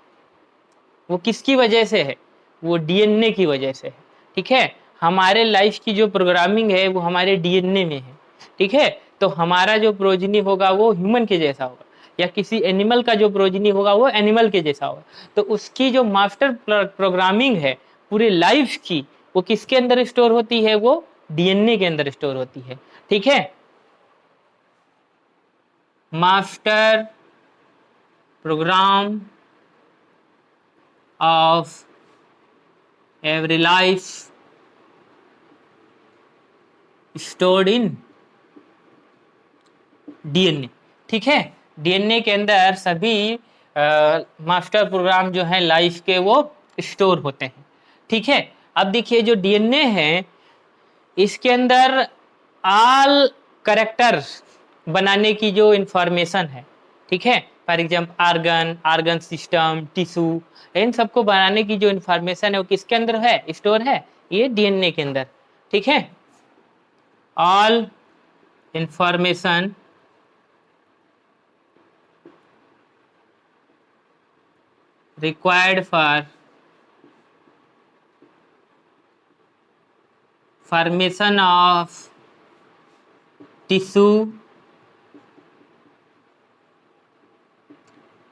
वो किसकी वजह से है, वो डीएनए की वजह से है, ठीक है। हमारे लाइफ की जो प्रोग्रामिंग है वो हमारे डीएनए में है, ठीक है। तो हमारा जो प्रोजनी होगा वो ह्यूमन के जैसा होगा, या किसी एनिमल का जो प्रोजनी होगा वो एनिमल के जैसा होगा। तो उसकी जो मास्टर प्रोग्रामिंग है पूरी लाइफ की, वो किसके अंदर स्टोर होती है, वो डीएनए के अंदर स्टोर होती है, ठीक है। Master program of every life stored in DNA. ठीक है, डीएनए के अंदर सभी मास्टर प्रोग्राम जो है लाइफ के वो स्टोर होते हैं। ठीक है, अब देखिए जो डीएनए है इसके अंदर ऑल करेक्टर बनाने की जो इंफॉर्मेशन है, ठीक है, for example organ system, tissue, इन सबको बनाने की जो इंफॉर्मेशन है वो किसके अंदर है, स्टोर है, ये डीएनए के अंदर। ठीक है, all information required for formation of tissue,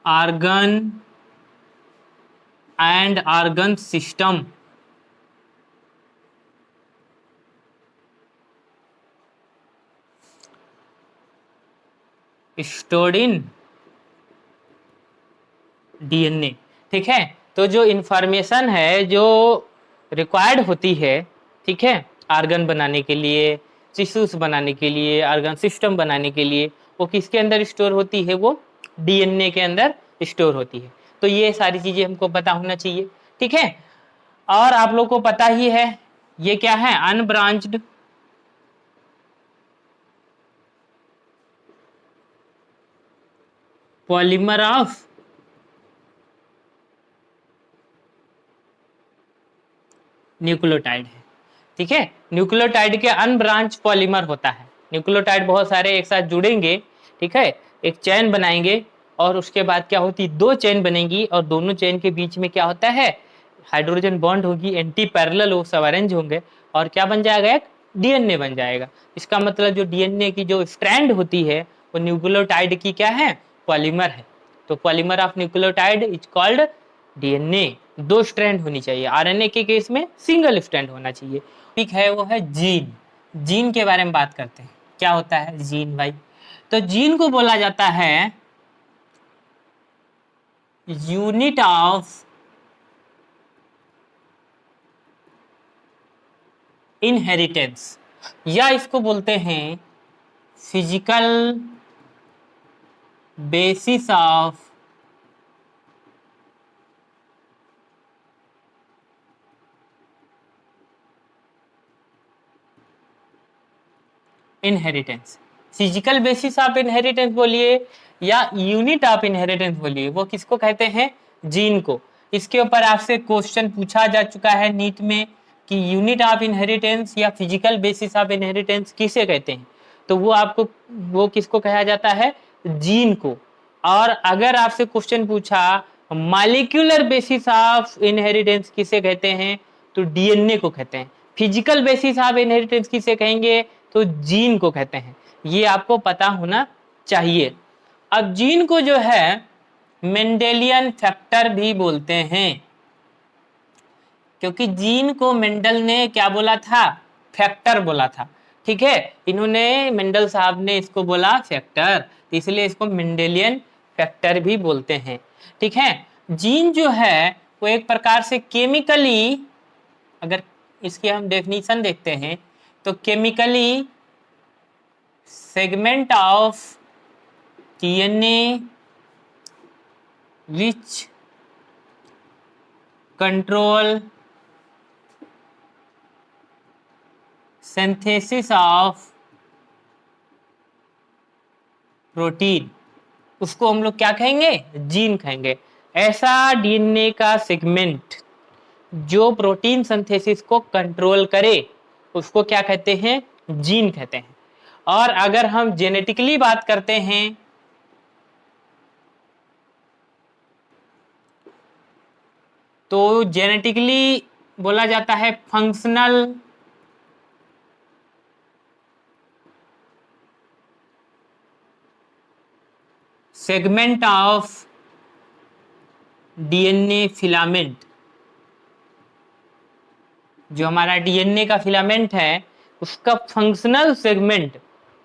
organ and organ system stored in DNA. ठीक है, तो जो इंफॉर्मेशन है जो रिक्वायर्ड होती है, ठीक है, आर्गन बनाने के लिए, टिश्यूज बनाने के लिए, आर्गन सिस्टम बनाने के लिए, वो किसके अंदर स्टोर होती है, वो डीएनए के अंदर स्टोर होती है। तो ये सारी चीजें हमको पता होना चाहिए। ठीक है, और आप लोग को पता ही है ये क्या है, अनब्रांच्ड पॉलीमर ऑफ न्यूक्लियोटाइड है। ठीक है, न्यूक्लियोटाइड के अनब्रांच पॉलीमर होता है। न्यूक्लियोटाइड बहुत सारे एक साथ जुड़ेंगे, ठीक है, एक चेन बनाएंगे और उसके बाद क्या होती है, दो चेन बनेंगी और दोनों चेन के बीच में क्या होता है, हाइड्रोजन बॉन्ड होगी, एंटी पैरेलल वो सब अरेंज होंगे और क्या बन जाएगा, एक डीएनए बन जाएगा। इसका मतलब जो डीएनए की जो स्ट्रैंड होती है वो न्यूक्लियोटाइड की क्या है, पॉलीमर है। तो polymer of nucleotide is called DNA. दो स्ट्रैंड होनी चाहिए, आरएनए के केस में सिंगल स्ट्रैंड होना चाहिए। ठीक है, वो है जीन। जीन के बारे में बात करते हैं, क्या होता है जीन भाई। तो जीन को बोला जाता है यूनिट ऑफ इनहेरिटेंस, या इसको बोलते हैं physical basis of inheritance. Physical basis of inheritance बोलिए या यूनिट ऑफ इनहेरिटेंस बोलिए, वो किसको कहते हैं, जीन को। इसके ऊपर आपसे क्वेश्चन पूछा जा चुका है नीट में कि यूनिट ऑफ इनहेरिटेंस या फिजिकल बेसिस ऑफ इनहेरिटेंस किसे कहते हैं, तो वो आपको, वो किसको कहा जाता है, जीन को। और अगर आपसे क्वेश्चन पूछा मॉलिक्यूलर बेसिस ऑफ इनहेरिटेंस किसे कहते हैं, तो डीएनए को कहते हैं। फिजिकल बेसिस ऑफ इनहेरिटेंस किसे कहेंगे, तो जीन को कहते हैं। ये आपको पता होना चाहिए। अब जीन को जो है मेंडेलियन फैक्टर भी बोलते हैं, क्योंकि जीन को मेंडल ने क्या बोला था, फैक्टर बोला था। ठीक है, इन्होंने, मेंडल साहब ने इसको बोला फैक्टर, इसलिए इसको मेंडेलियन फैक्टर भी बोलते हैं। ठीक है, जीन जो है वो एक प्रकार से केमिकली, अगर इसकी हम डेफिनेशन देखते हैं तो chemically segment of DNA which control synthesis of protein, उसको हम लोग क्या कहेंगे, जीन कहेंगे। ऐसा डीएनए का सेगमेंट जो प्रोटीन सिंथेसिस को कंट्रोल करे उसको क्या कहते हैं, जीन कहते हैं। और अगर हम जेनेटिकली बात करते हैं तो जेनेटिकली बोला जाता है functional segment of DNA filament. जो हमारा डीएनए का फिलामेंट है उसका फंक्शनल सेगमेंट,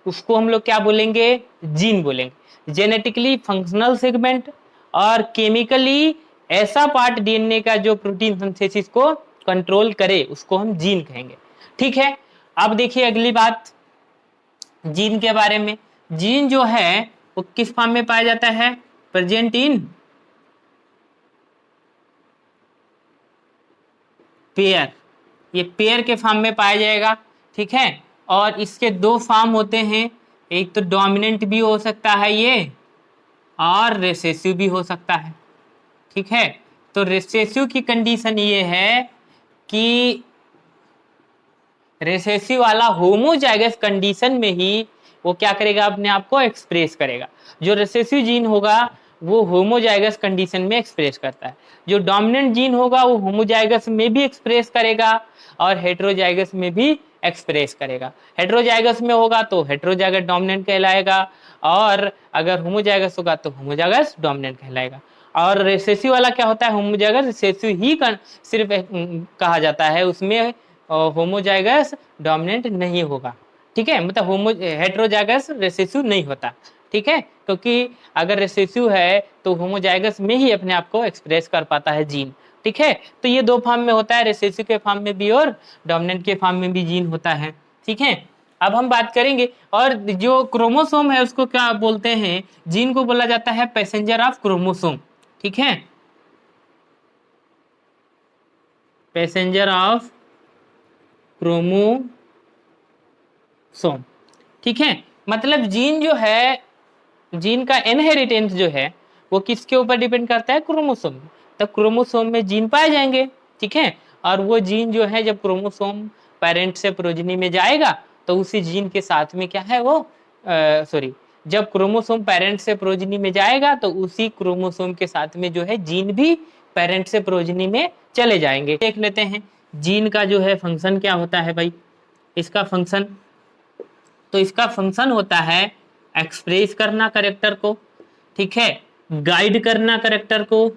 उसको हम लोग क्या बोलेंगे, जीन बोलेंगे। जेनेटिकली फंक्शनल सेगमेंट और केमिकली ऐसा पार्ट डीएनए का जो प्रोटीन सिंथेसिस को कंट्रोल करे उसको हम जीन कहेंगे। ठीक है, अब देखिए अगली बात जीन के बारे में। जीन जो है वो किस फॉर्म में पाया जाता है? प्रेजेंट इन पेयर, ये पेयर के फॉर्म में पाया जाएगा, ठीक है। और इसके दो फॉर्म होते हैं, एक तो डोमिनेंट भी हो सकता है ये, और रिसेसिव भी हो सकता है, ठीक है। तो रिसेसिव की कंडीशन ये है कि रिसेसिव वाला होमोजाइगस कंडीशन में ही वो क्या करेगा, अपने आप को एक्सप्रेस करेगा। जो रिसेसिव जीन होगा वो होमोजाइगस कंडीशन में एक्सप्रेस करता है, जो डोमिनेंट जीन होगा वो होमोजाइगस में भी एक्सप्रेस करेगा और हेटेरोजाइगस में भी एक्सप्रेस करेगा। हेटेरोजाइगस में होगा तो हेटेरोजाइगस डोमिनेंट कहलाएगा, और अगर होमोजाइगस होगा तो होमोजाइगस डोमिनेंट कहलाएगा। और रिसेसिव वाला क्या होता है, होमोजाइगस रिसेसिव ही सिर्फ कहा जाता है, उसमें होमोजाइगस डोमिनेंट नहीं होगा, ठीक है। मतलब हेटेरोजाइगस रिसेसिव नहीं होता, ठीक है, क्योंकि अगर रिसेसिव है तो होमोजाइगस में ही अपने आप को एक्सप्रेस कर पाता है जीन, ठीक है। तो ये दो फॉर्म में होता है, रिसेसिव के फॉर्म में भी और डोमिनेंट के फॉर्म में भी जीन होता है, ठीक है। अब हम बात करेंगे, और जो क्रोमोसोम है उसको क्या बोलते हैं, जीन को बोला जाता है पैसेंजर ऑफ क्रोमोसोम, ठीक है, पैसेंजर ऑफ क्रोमोसोम, ठीक है। मतलब जीन जो है, जीन का इनहेरिटेंस जो है वो किसके ऊपर डिपेंड करता है, क्रोमोसोम। तो क्रोमोसोम में जीन पाए जाएंगे, ठीक है। और वो जीन जो है जब क्रोमोसोम पेरेंट से प्रोजनी में जाएगा तो उसी जीन के साथ में क्या है वो जब क्रोमोसोम पेरेंट से प्रोजनी में जाएगा तो उसी क्रोमोसोम के साथ में जो है जीन भी पेरेंट से प्रोजनी में चले जाएंगे। देख लेते हैं जीन का जो है फंक्शन क्या होता है भाई, इसका फंक्शन, तो इसका फंक्शन होता है एक्सप्रेस करना कैरेक्टर को, ठीक है, गाइड करना कैरेक्टर को,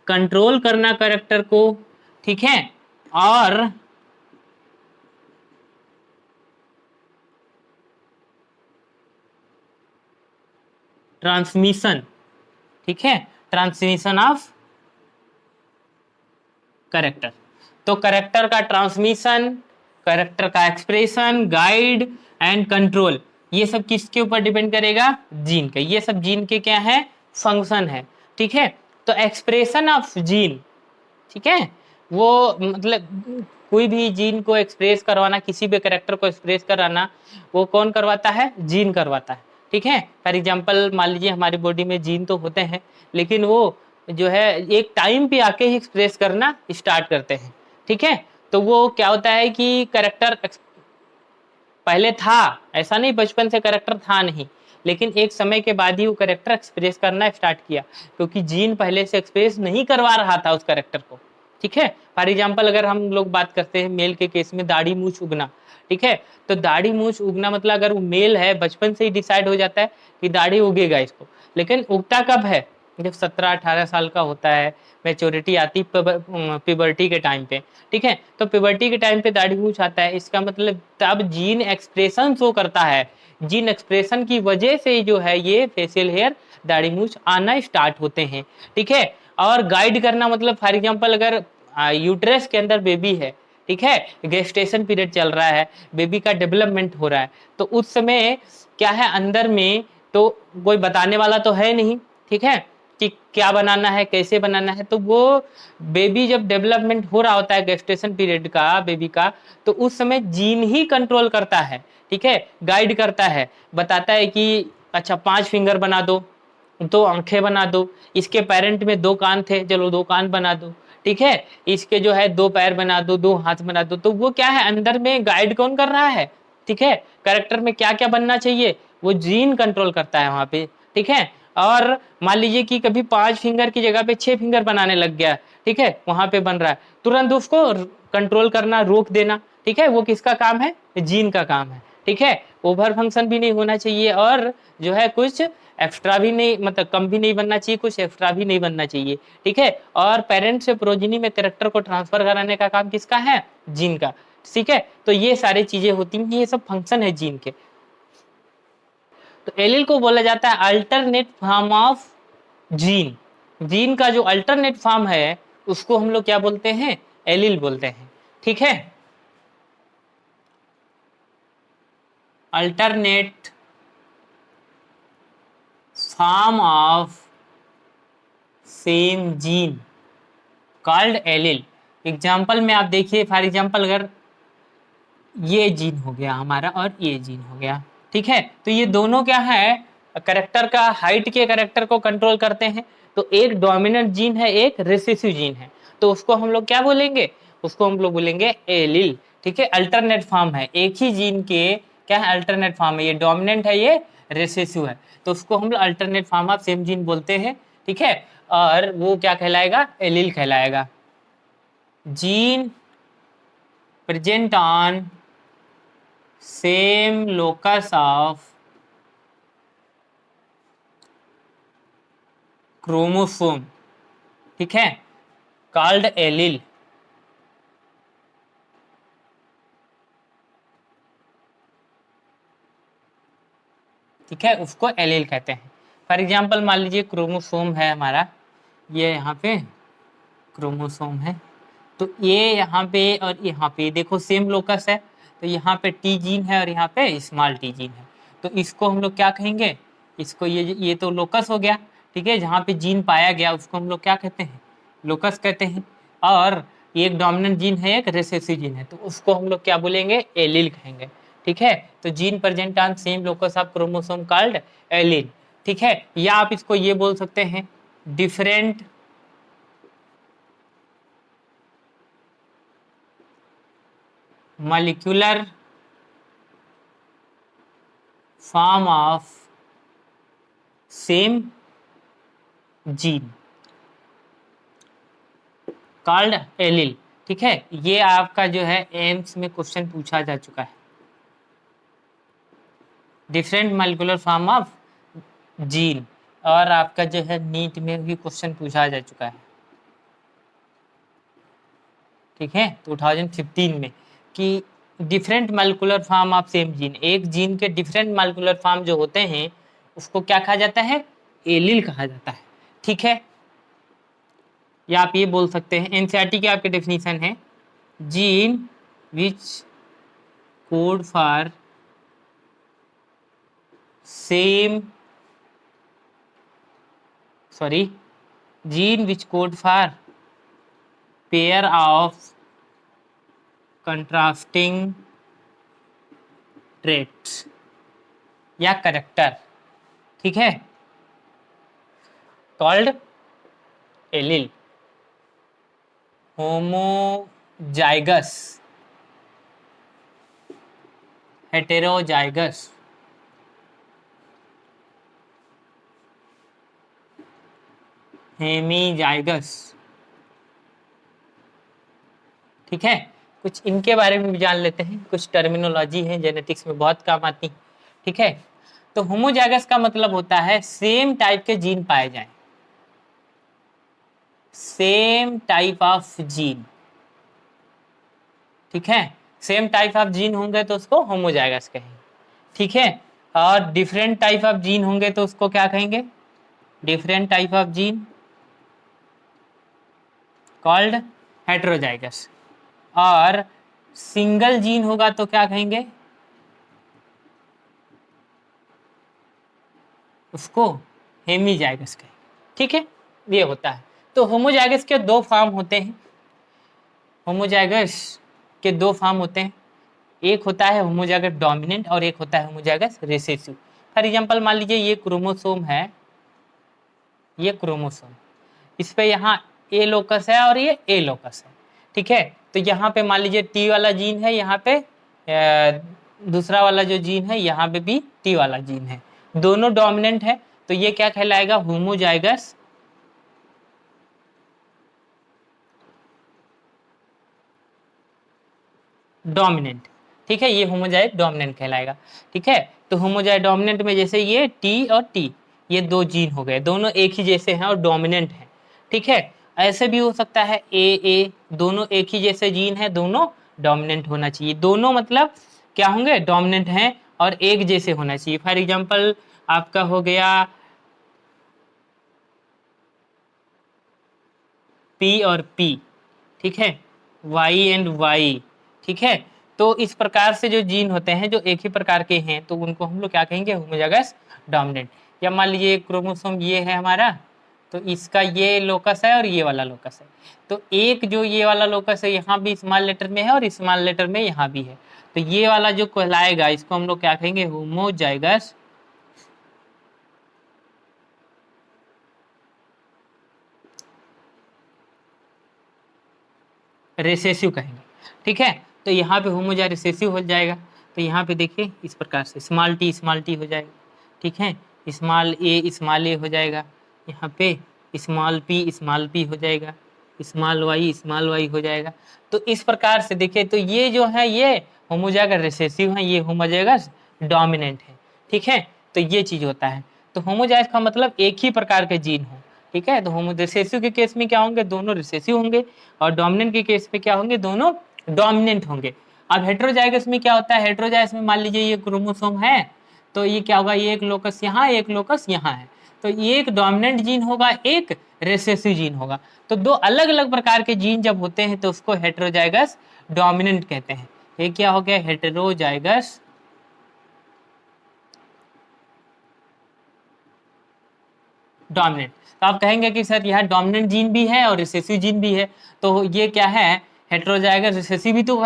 कंट्रोल करना कैरेक्टर को, ठीक है, और ट्रांसमिशन, ठीक है, ट्रांसमिशन ऑफ कैरेक्टर। तो कैरेक्टर का ट्रांसमिशन, कैरेक्टर का एक्सप्रेशन, गाइड एंड कंट्रोल, ये सब किसके ऊपर डिपेंड करेगा, जीन के। ये सब जीन के क्या है, फंक्शन है, ठीक है। तो एक्सप्रेशन ऑफ जीन, ठीक है, वो मतलब कोई भी जीन को एक्सप्रेस करवाना, किसी भी कैरेक्टर को एक्सप्रेस कराना, वो कौन करवाता है, जीन करवाता है, ठीक है। फॉर एग्जांपल मान लीजिए हमारी बॉडी में जीन तो होते हैं, लेकिन वो जो है एक टाइम पे आके ही एक्सप्रेस करना स्टार्ट करते हैं, ठीक है। तो वो क्या होता है कि कैरेक्टर पहले था, ऐसा नहीं बचपन से कैरेक्टर था नहीं, लेकिन एक समय के बाद ही वो कैरेक्टर एक्सप्रेस करना स्टार्ट किया, क्योंकि जीन पहले से एक्सप्रेस नहीं करवा रहा था उस कैरेक्टर को, ठीक है। फॉर एग्जाम्पल अगर हम लोग बात करते हैं मेल के केस में, दाढ़ी मूछ उगना, ठीक है। तो दाढ़ी मूछ उगना मतलब अगर वो मेल है बचपन से ही डिसाइड हो जाता है कि दाढ़ी उगेगा इसको, लेकिन उगता कब है, जब 17-18 साल का होता है, मैच्योरिटी आती प्यूबर्टी के टाइम पे, ठीक है। तो प्यूबर्टी के टाइम पे दाढ़ी मूछ आता है, इसका मतलब तब जीन एक्सप्रेशन शो करता है, जीन एक्सप्रेशन की वजह से जो है ये फेशियल हेयर, दाढ़ी मूछ आना स्टार्ट होते हैं, ठीक है। और गाइड करना मतलब फॉर एग्जांपल अगर यूट्रस के अंदर बेबी है, ठीक है, गेस्टेशन पीरियड चल रहा है, बेबी का डेवलपमेंट हो रहा है, तो उस समय क्या है अंदर में, तो कोई बताने वाला तो है नहीं, ठीक है, कि क्या बनाना है, कैसे बनाना है। तो वो बेबी जब डेवलपमेंट हो रहा होता है गेस्टेशन पीरियड का बेबी का, तो उस समय जीन ही कंट्रोल करता है, ठीक है, गाइड करता है, बताता है कि अच्छा 5 फिंगर बना दो, 2 आंखें बना दो, इसके पेरेंट में 2 कान थे, चलो 2 कान बना दो, ठीक है, इसके जो है 2 पैर बना दो, 2 हाथ बना दो। तो वो क्या है अंदर में गाइड कौन कर रहा है, ठीक है, कैरेक्टर में क्या क्या बनना चाहिए वो जीन कंट्रोल करता है वहां पे, ठीक है। और मान लीजिए कि कभी 5 फिंगर की जगह पे 6 फिंगर बनाने लग गया, ठीक है, वहां पे बन रहा है, तुरंत उसको कंट्रोल करना, रोक देना, ठीक है, वो किसका काम है, जीन का काम है, ठीक है। ओवर फंक्शन भी नहीं होना चाहिए और जो है कुछ एक्स्ट्रा भी नहीं, मतलब कम भी नहीं बनना चाहिए, कुछ एक्स्ट्रा भी नहीं बनना चाहिए, ठीक है। और पेरेंट से प्रोजेनी में कैरेक्टर को ट्रांसफर कराने का काम किसका है, जीन का, ठीक है। तो ये सारी चीजें होती हैं, ये सब फंक्शन है जीन के। तो एलील को बोला जाता है alternate form of gene. Gene का जो अल्टरनेट फॉर्म है उसको हम लोग क्या बोलते हैं, एलील बोलते हैं, ठीक है। Alternate form of same gene called allele. Example में आप देखिए, फॉर एग्जाम्पल अगर ये जीन हो गया हमारा और ये जीन हो गया, ठीक है, तो ये दोनों क्या है, करेक्टर का हाइट के करेक्टर को कंट्रोल करते हैं। तो एक डोमिनेंट जीन है, एक रिसेसिव जीन है, तो उसको हम लोग क्या बोलेंगे, उसको हम लोग बोलेंगे एलील। ठीक है, अल्टरनेट फॉर्म है, एक ही जीन के क्या है, अल्टरनेट फॉर्म है, ये डोमिनेंट है, ये रिसेसिव है, तो उसको हम लोग alternate form of same gene बोलते हैं। ठीक है, और वो क्या कहलाएगा, एलील कहलाएगा। Gene present on same locus of chromosome, ठीक है, कॉल्ड एलील। ठीक है, उसको एलील कहते हैं। फॉर एग्जाम्पल मान लीजिए क्रोमोसोम है हमारा, ये यहाँ पे क्रोमोसोम है, तो ये यहाँ पे और यहाँ पे देखो सेम लोकस है, तो यहाँ पे टी जीन है और यहाँ पे स्मॉल टी जीन है, तो इसको हम लोग क्या कहेंगे, इसको ये तो लोकस हो गया। ठीक है, जहाँ पे जीन पाया गया उसको हम लोग क्या कहते हैं, लोकस कहते हैं। और ये एक डोमिनेंट जीन है, एक रिसेसिव जीन है, तो उसको हम लोग क्या बोलेंगे, एलील कहेंगे। ठीक है, तो gene present on same locus of chromosome called allele. ठीक है, या आप इसको ये बोल सकते हैं, different molecular form of same gene called allele। ठीक है, ये आपका जो है एम्स में क्वेश्चन पूछा जा चुका है, different molecular form of gene, और आपका जो है नीट में भी क्वेश्चन पूछा जा चुका है। ठीक है, 2015 में, कि different molecular form of same gene, एक जीन के डिफरेंट मॉलिक्यूलर फॉर्म जो होते हैं उसको क्या कहा जाता है, एलील कहा जाता है। ठीक है, या आप ये बोल सकते हैं, एनसीईआरटी की आपके डेफिनेशन है, gene which code for same gene which code for pair of contrasting traits या करेक्टर, ठीक है, called allele. Homozygous, heterozygous, hemizygous. ठीक है, कुछ इनके बारे में भी जान लेते हैं, कुछ टर्मिनोलॉजी है जेनेटिक्स में बहुत काम आती है। ठीक है, तो होमोजाइगस का मतलब होता है सेम टाइप के जीन पाए जाएं, सेम टाइप ऑफ जीन। ठीक है, सेम टाइप ऑफ जीन होंगे तो उसको होमोजाइगस कहेंगे। ठीक है, और डिफरेंट टाइप ऑफ जीन होंगे तो उसको क्या कहेंगे, different type of gene called heterozygous. और सिंगल जीन होगा तो क्या कहेंगे, उसको हेमीजाइगस कहेंगे। ठीक है, ये होता है। तो होमोजाइगस के दो फॉर्म होते हैं, होमोजाइगस के दो फॉर्म होते हैं, एक होता है होमोजाइगस डोमिनेंट और एक होता है होमोजाइगस रिसेसिव। फॉर एग्जांपल मान लीजिए ये क्रोमोसोम है, ये क्रोमोसोम, इस पे यहाँ ए लोकस है और ये ए लोकस है। ठीक है, तो यहाँ पे मान लीजिए टी वाला जीन है, यहाँ पे दूसरा वाला जो जीन है यहाँ पे भी टी वाला जीन है, दोनों डोमिनेंट है, तो ये क्या कहलाएगा, होमोजाइगस डोमिनेंट। ठीक है, ये होमोजाइग डोमिनेंट कहलाएगा। ठीक है, तो होमोजाइग डोमिनेंट में जैसे ये टी और टी, ये दो जीन हो गए, दोनों एक ही जैसे हैं और डोमिनेंट हैं। ठीक है, ऐसे भी हो सकता है ए दोनों एक ही जैसे जीन है, दोनों डोमिनेंट होना चाहिए, दोनों मतलब क्या होंगे, डोमिनेंट हैं और एक जैसे होना चाहिए। फॉर एग्जाम्पल आपका हो गया पी और पी, ठीक है, वाई एंड वाई। ठीक है, तो इस प्रकार से जो जीन होते हैं जो एक ही प्रकार के हैं तो उनको हम लोग क्या कहेंगे, होमोजाइगस डोमिनेंट। या मान लीजिए क्रोमोसोम ये है हमारा, तो इसका ये लोकस है और ये वाला लोकस है, तो एक जो ये वाला लोकस है यहाँ भी स्मॉल लेटर में है और स्मॉल लेटर में यहाँ भी है, तो ये वाला जो कहलाएगा इसको हम लोग क्या कहेंगे, होमोजाइगस रिसेसिव कहेंगे। ठीक है, तो यहाँ पे होमोजाइगस रिसेसिव हो जाएगा, तो यहाँ पे देखिए इस प्रकार से स्मॉल टी हो जाएगा। ठीक है, स्मॉल ए हो जाएगा, यहाँ पे स्मॉल पी हो जाएगा, स्मॉल वाई हो जाएगा। तो इस प्रकार से देखिए, तो ये जो है ये होमोजाइगस रिसेसिव है, ये होमोजाइगस डोमिनेंट है। ठीक है, तो ये चीज होता है। तो होमोजाइगस का मतलब एक ही प्रकार के जीन हो। ठीक है, तो होमो रिसेसिव के केस में क्या होंगे, दोनों रिसेसिव होंगे, और डोमिनेंट के केस में क्या होंगे, दोनों डोमिनेंट होंगे। अब हेटेरोजाइगस में क्या होता है, हेटेरोजाइगस में मान लीजिए ये क्रोमोसोम है, तो ये क्या होगा, ये एक लोकस यहाँ, एक लोकस यहाँ है, तो ये एक डोमिनेंट जीन होगा, एक रिसेसिव जीन होगा। तो दो अलग अलग प्रकार के जीन जब होते हैं तो उसको हेटेरोजाइगस डोमिनेंट कहते हैं। ये क्या हो गया, हेटेरोजाइगस डोमिनेंट। तो आप कहेंगे कि सर यहाँ डोमिनेंट जीन भी है और रिसेसिव जीन भी है, तो ये क्या है, हेटेरोजाइगस रिसेसिव भी तो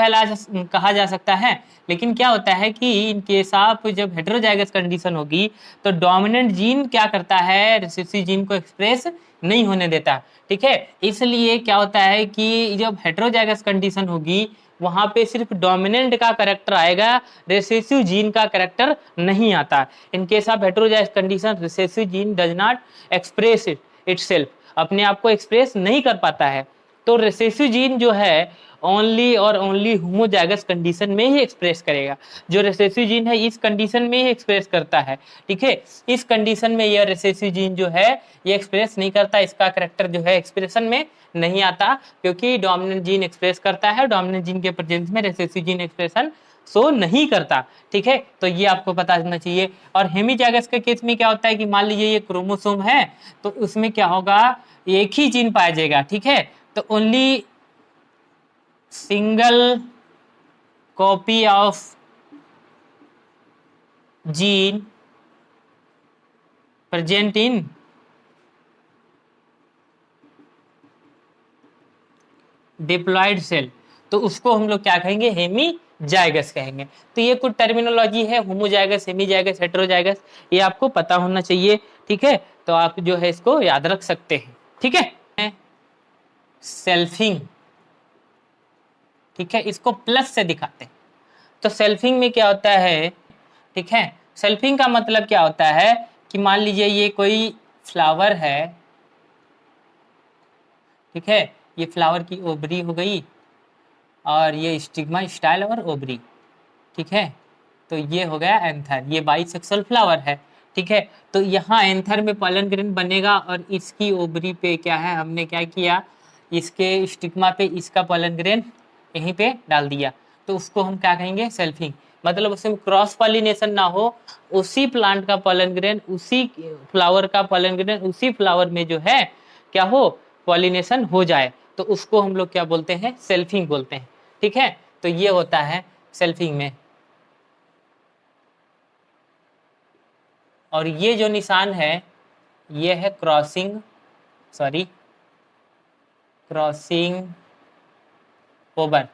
कहा जा सकता है। लेकिन क्या होता है कि इन केस आप जब हेटेरोजाइगस कंडीशन होगी तो डोमिनेंट जीन क्या करता है, रिसेसिव जीन को एक्सप्रेस नहीं होने देता। ठीक है, इसलिए क्या होता है कि जब हेटेरोजाइगस कंडीशन होगी वहां पे सिर्फ डोमिनेंट का करेक्टर आएगा, रिसेसिव जीन का करेक्टर नहीं आता। In case of heterozygous condition recessive gene does not express itself, अपने आप को एक्सप्रेस नहीं कर पाता है। तो रिसेसिव जीन जो है ओनली और ओनली होमोजाइगस कंडीशन में ही एक्सप्रेस करेगा। जो रिसेसिव जीन है इस कंडीशन में ही एक्सप्रेस करता है। ठीक है, इस कंडीशन में यह रिसेसिव जीन जो है ये एक्सप्रेस नहीं करता, इसका कैरेक्टर जो है एक्सप्रेशन में नहीं आता, क्योंकि डोमिनेंट जीन एक्सप्रेस करता है, डोमिनेंट जीन के प्रेजेंस में रिसेसिव जीन एक्सप्रेशन शो नहीं करता। ठीक है, तो ये आपको पता होना चाहिए। और हेमीजाइगस के केस में क्या होता है कि मान लीजिए ये क्रोमोसोम है, तो उसमें क्या होगा, एक ही जीन पाया जाएगा। ठीक है, तो only single copy of gene present in diploid cell, तो उसको हम लोग क्या कहेंगे, हेमीजाइगस कहेंगे। तो ये कुछ टर्मिनोलॉजी है, होमोजाइगस, हेमीजाइगस, हेटेरोजाइगस, ये आपको पता होना चाहिए। ठीक है, तो आप जो है इसको याद रख सकते हैं। ठीक है, सेल्फिंग, ठीक है, इसको प्लस से दिखाते हैं। तो सेल्फिंग में क्या होता है, ठीक है, सेल्फिंग का मतलब क्या होता है कि मान लीजिए ये कोई फ्लावर है, ठीक है, ये फ्लावर की ओवरी हो गई और ये स्टिग्मा स्टाइल और ओवरी। ठीक है, तो ये हो गया एंथर, ये बाइसेक्सुअल फ्लावर है। ठीक है, तो यहाँ एंथर में पॉलन ग्रेन बनेगा और इसकी ओवरी पे क्या है, हमने क्या किया, इसके स्टिग्मा पे इसका पॉलन ग्रेन यहीं पे डाल दिया, तो उसको हम क्या कहेंगे, सेल्फिंग। मतलब उसमें क्रॉस पॉलिनेशन ना हो, उसी प्लांट का पॉलन ग्रेन, उसी फ्लावर का पॉलन ग्रेन उसी फ्लावर में जो है क्या हो, पॉलिनेशन हो जाए, तो उसको हम लोग क्या बोलते हैं, सेल्फिंग बोलते हैं। ठीक है, तो ये होता है सेल्फिंग में। और ये जो निशान है ये है क्रॉसिंग ओवर।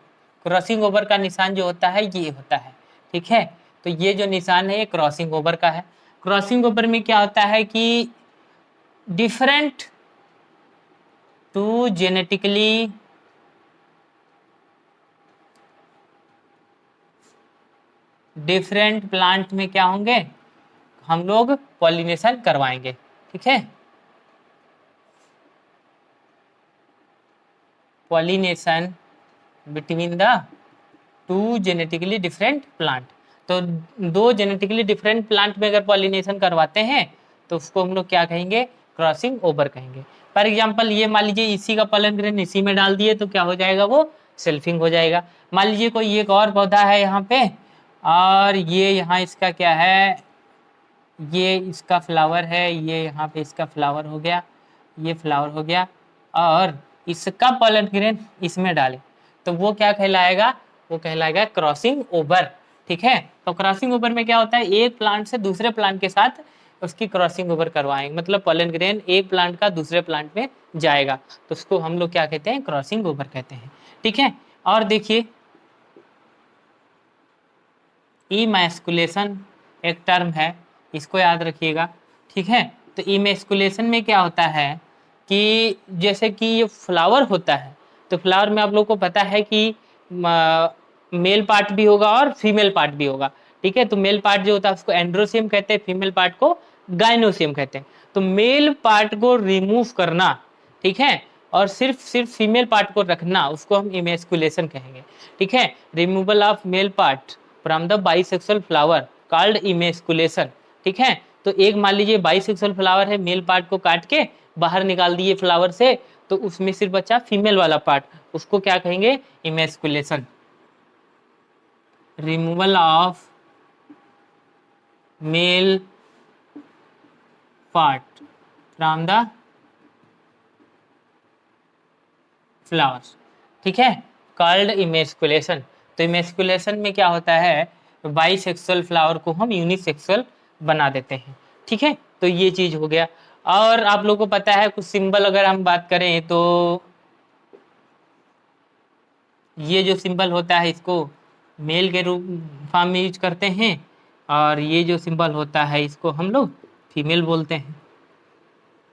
क्रॉसिंग ओवर का निशान जो होता है ये होता है। ठीक है, तो ये जो निशान है ये क्रॉसिंग ओवर का है। क्रॉसिंग ओवर में क्या होता है कि different to genetically different plant में क्या होंगे, हम लोग पॉलिनेशन करवाएंगे। ठीक है, pollination between the two genetically different plant. तो दो जेनेटिकली डिफरेंट प्लांट में अगर पॉलिनेशन करवाते हैं तो उसको हम लोग क्या कहेंगे, क्रॉसिंग ओवर कहेंगे। फॉर एग्जाम्पल ये मान लीजिए इसी का पॉलन ग्रेन इसी में डाल दिए तो क्या हो जाएगा, वो सेल्फिंग हो जाएगा। मान लीजिए कोई एक और पौधा है यहाँ पे और ये यहाँ इसका क्या है, ये इसका फ्लावर है, ये यहाँ पे इसका फ्लावर हो गया, ये फ्लावर हो गया और इसका पॉलन ग्रेन इसमें डाले तो वो क्या कहलाएगा, वो कहलाएगा क्रॉसिंग ओवर। ठीक है, तो क्रॉसिंग ओवर में क्या होता है, एक प्लांट से दूसरे प्लांट के साथ उसकी क्रॉसिंग ओवर करवाएंगे, मतलब पॉलन ग्रेन एक प्लांट का दूसरे प्लांट में जाएगा, तो उसको हम लोग क्या कहते हैं, क्रॉसिंग ओवर कहते हैं। ठीक है, और देखिए इमैस्कुलेशन एक टर्म है, इसको याद रखिएगा। ठीक है, तो इमैस्कुलेशन में क्या होता है कि जैसे कि ये फ्लावर होता है, तो फ्लावर में आप लोग को पता है कि मेल पार्ट भी होगा और फीमेल पार्ट भी होगा। ठीक है, तो मेल पार्ट जो होता है उसको एंड्रोसियम कहते हैं, फीमेल पार्ट को गाइनोसियम कहते हैं। तो मेल पार्ट को रिमूव करना, ठीक है, और सिर्फ फीमेल पार्ट को रखना, उसको हम इमैस्कुलेशन कहेंगे। ठीक है, removal of male part from the bisexual flower called emasculation. ठीक है, तो एक मान लीजिए बाइसेक्सुअल फ्लावर है, मेल पार्ट को काट के बाहर निकाल दिए फ्लावर से, तो उसमें सिर्फ बचा फीमेल वाला पार्ट, उसको क्या कहेंगे, emasculation. Removal of male part from the flowers, ठीक है, कॉल्ड इमैस्कुलेशन। तो इमैस्कुलेशन में क्या होता है, बाइसेक्सुअल फ्लावर को हम यूनिसेक्सुअल बना देते हैं। ठीक है, तो ये चीज हो गया। और आप लोगों को पता है कुछ सिंबल अगर हम बात करें तो ये जो सिंबल होता है इसको मेल के रूप फॉर्म में यूज करते हैं, और ये जो सिंबल होता है इसको हम लोग फीमेल बोलते हैं।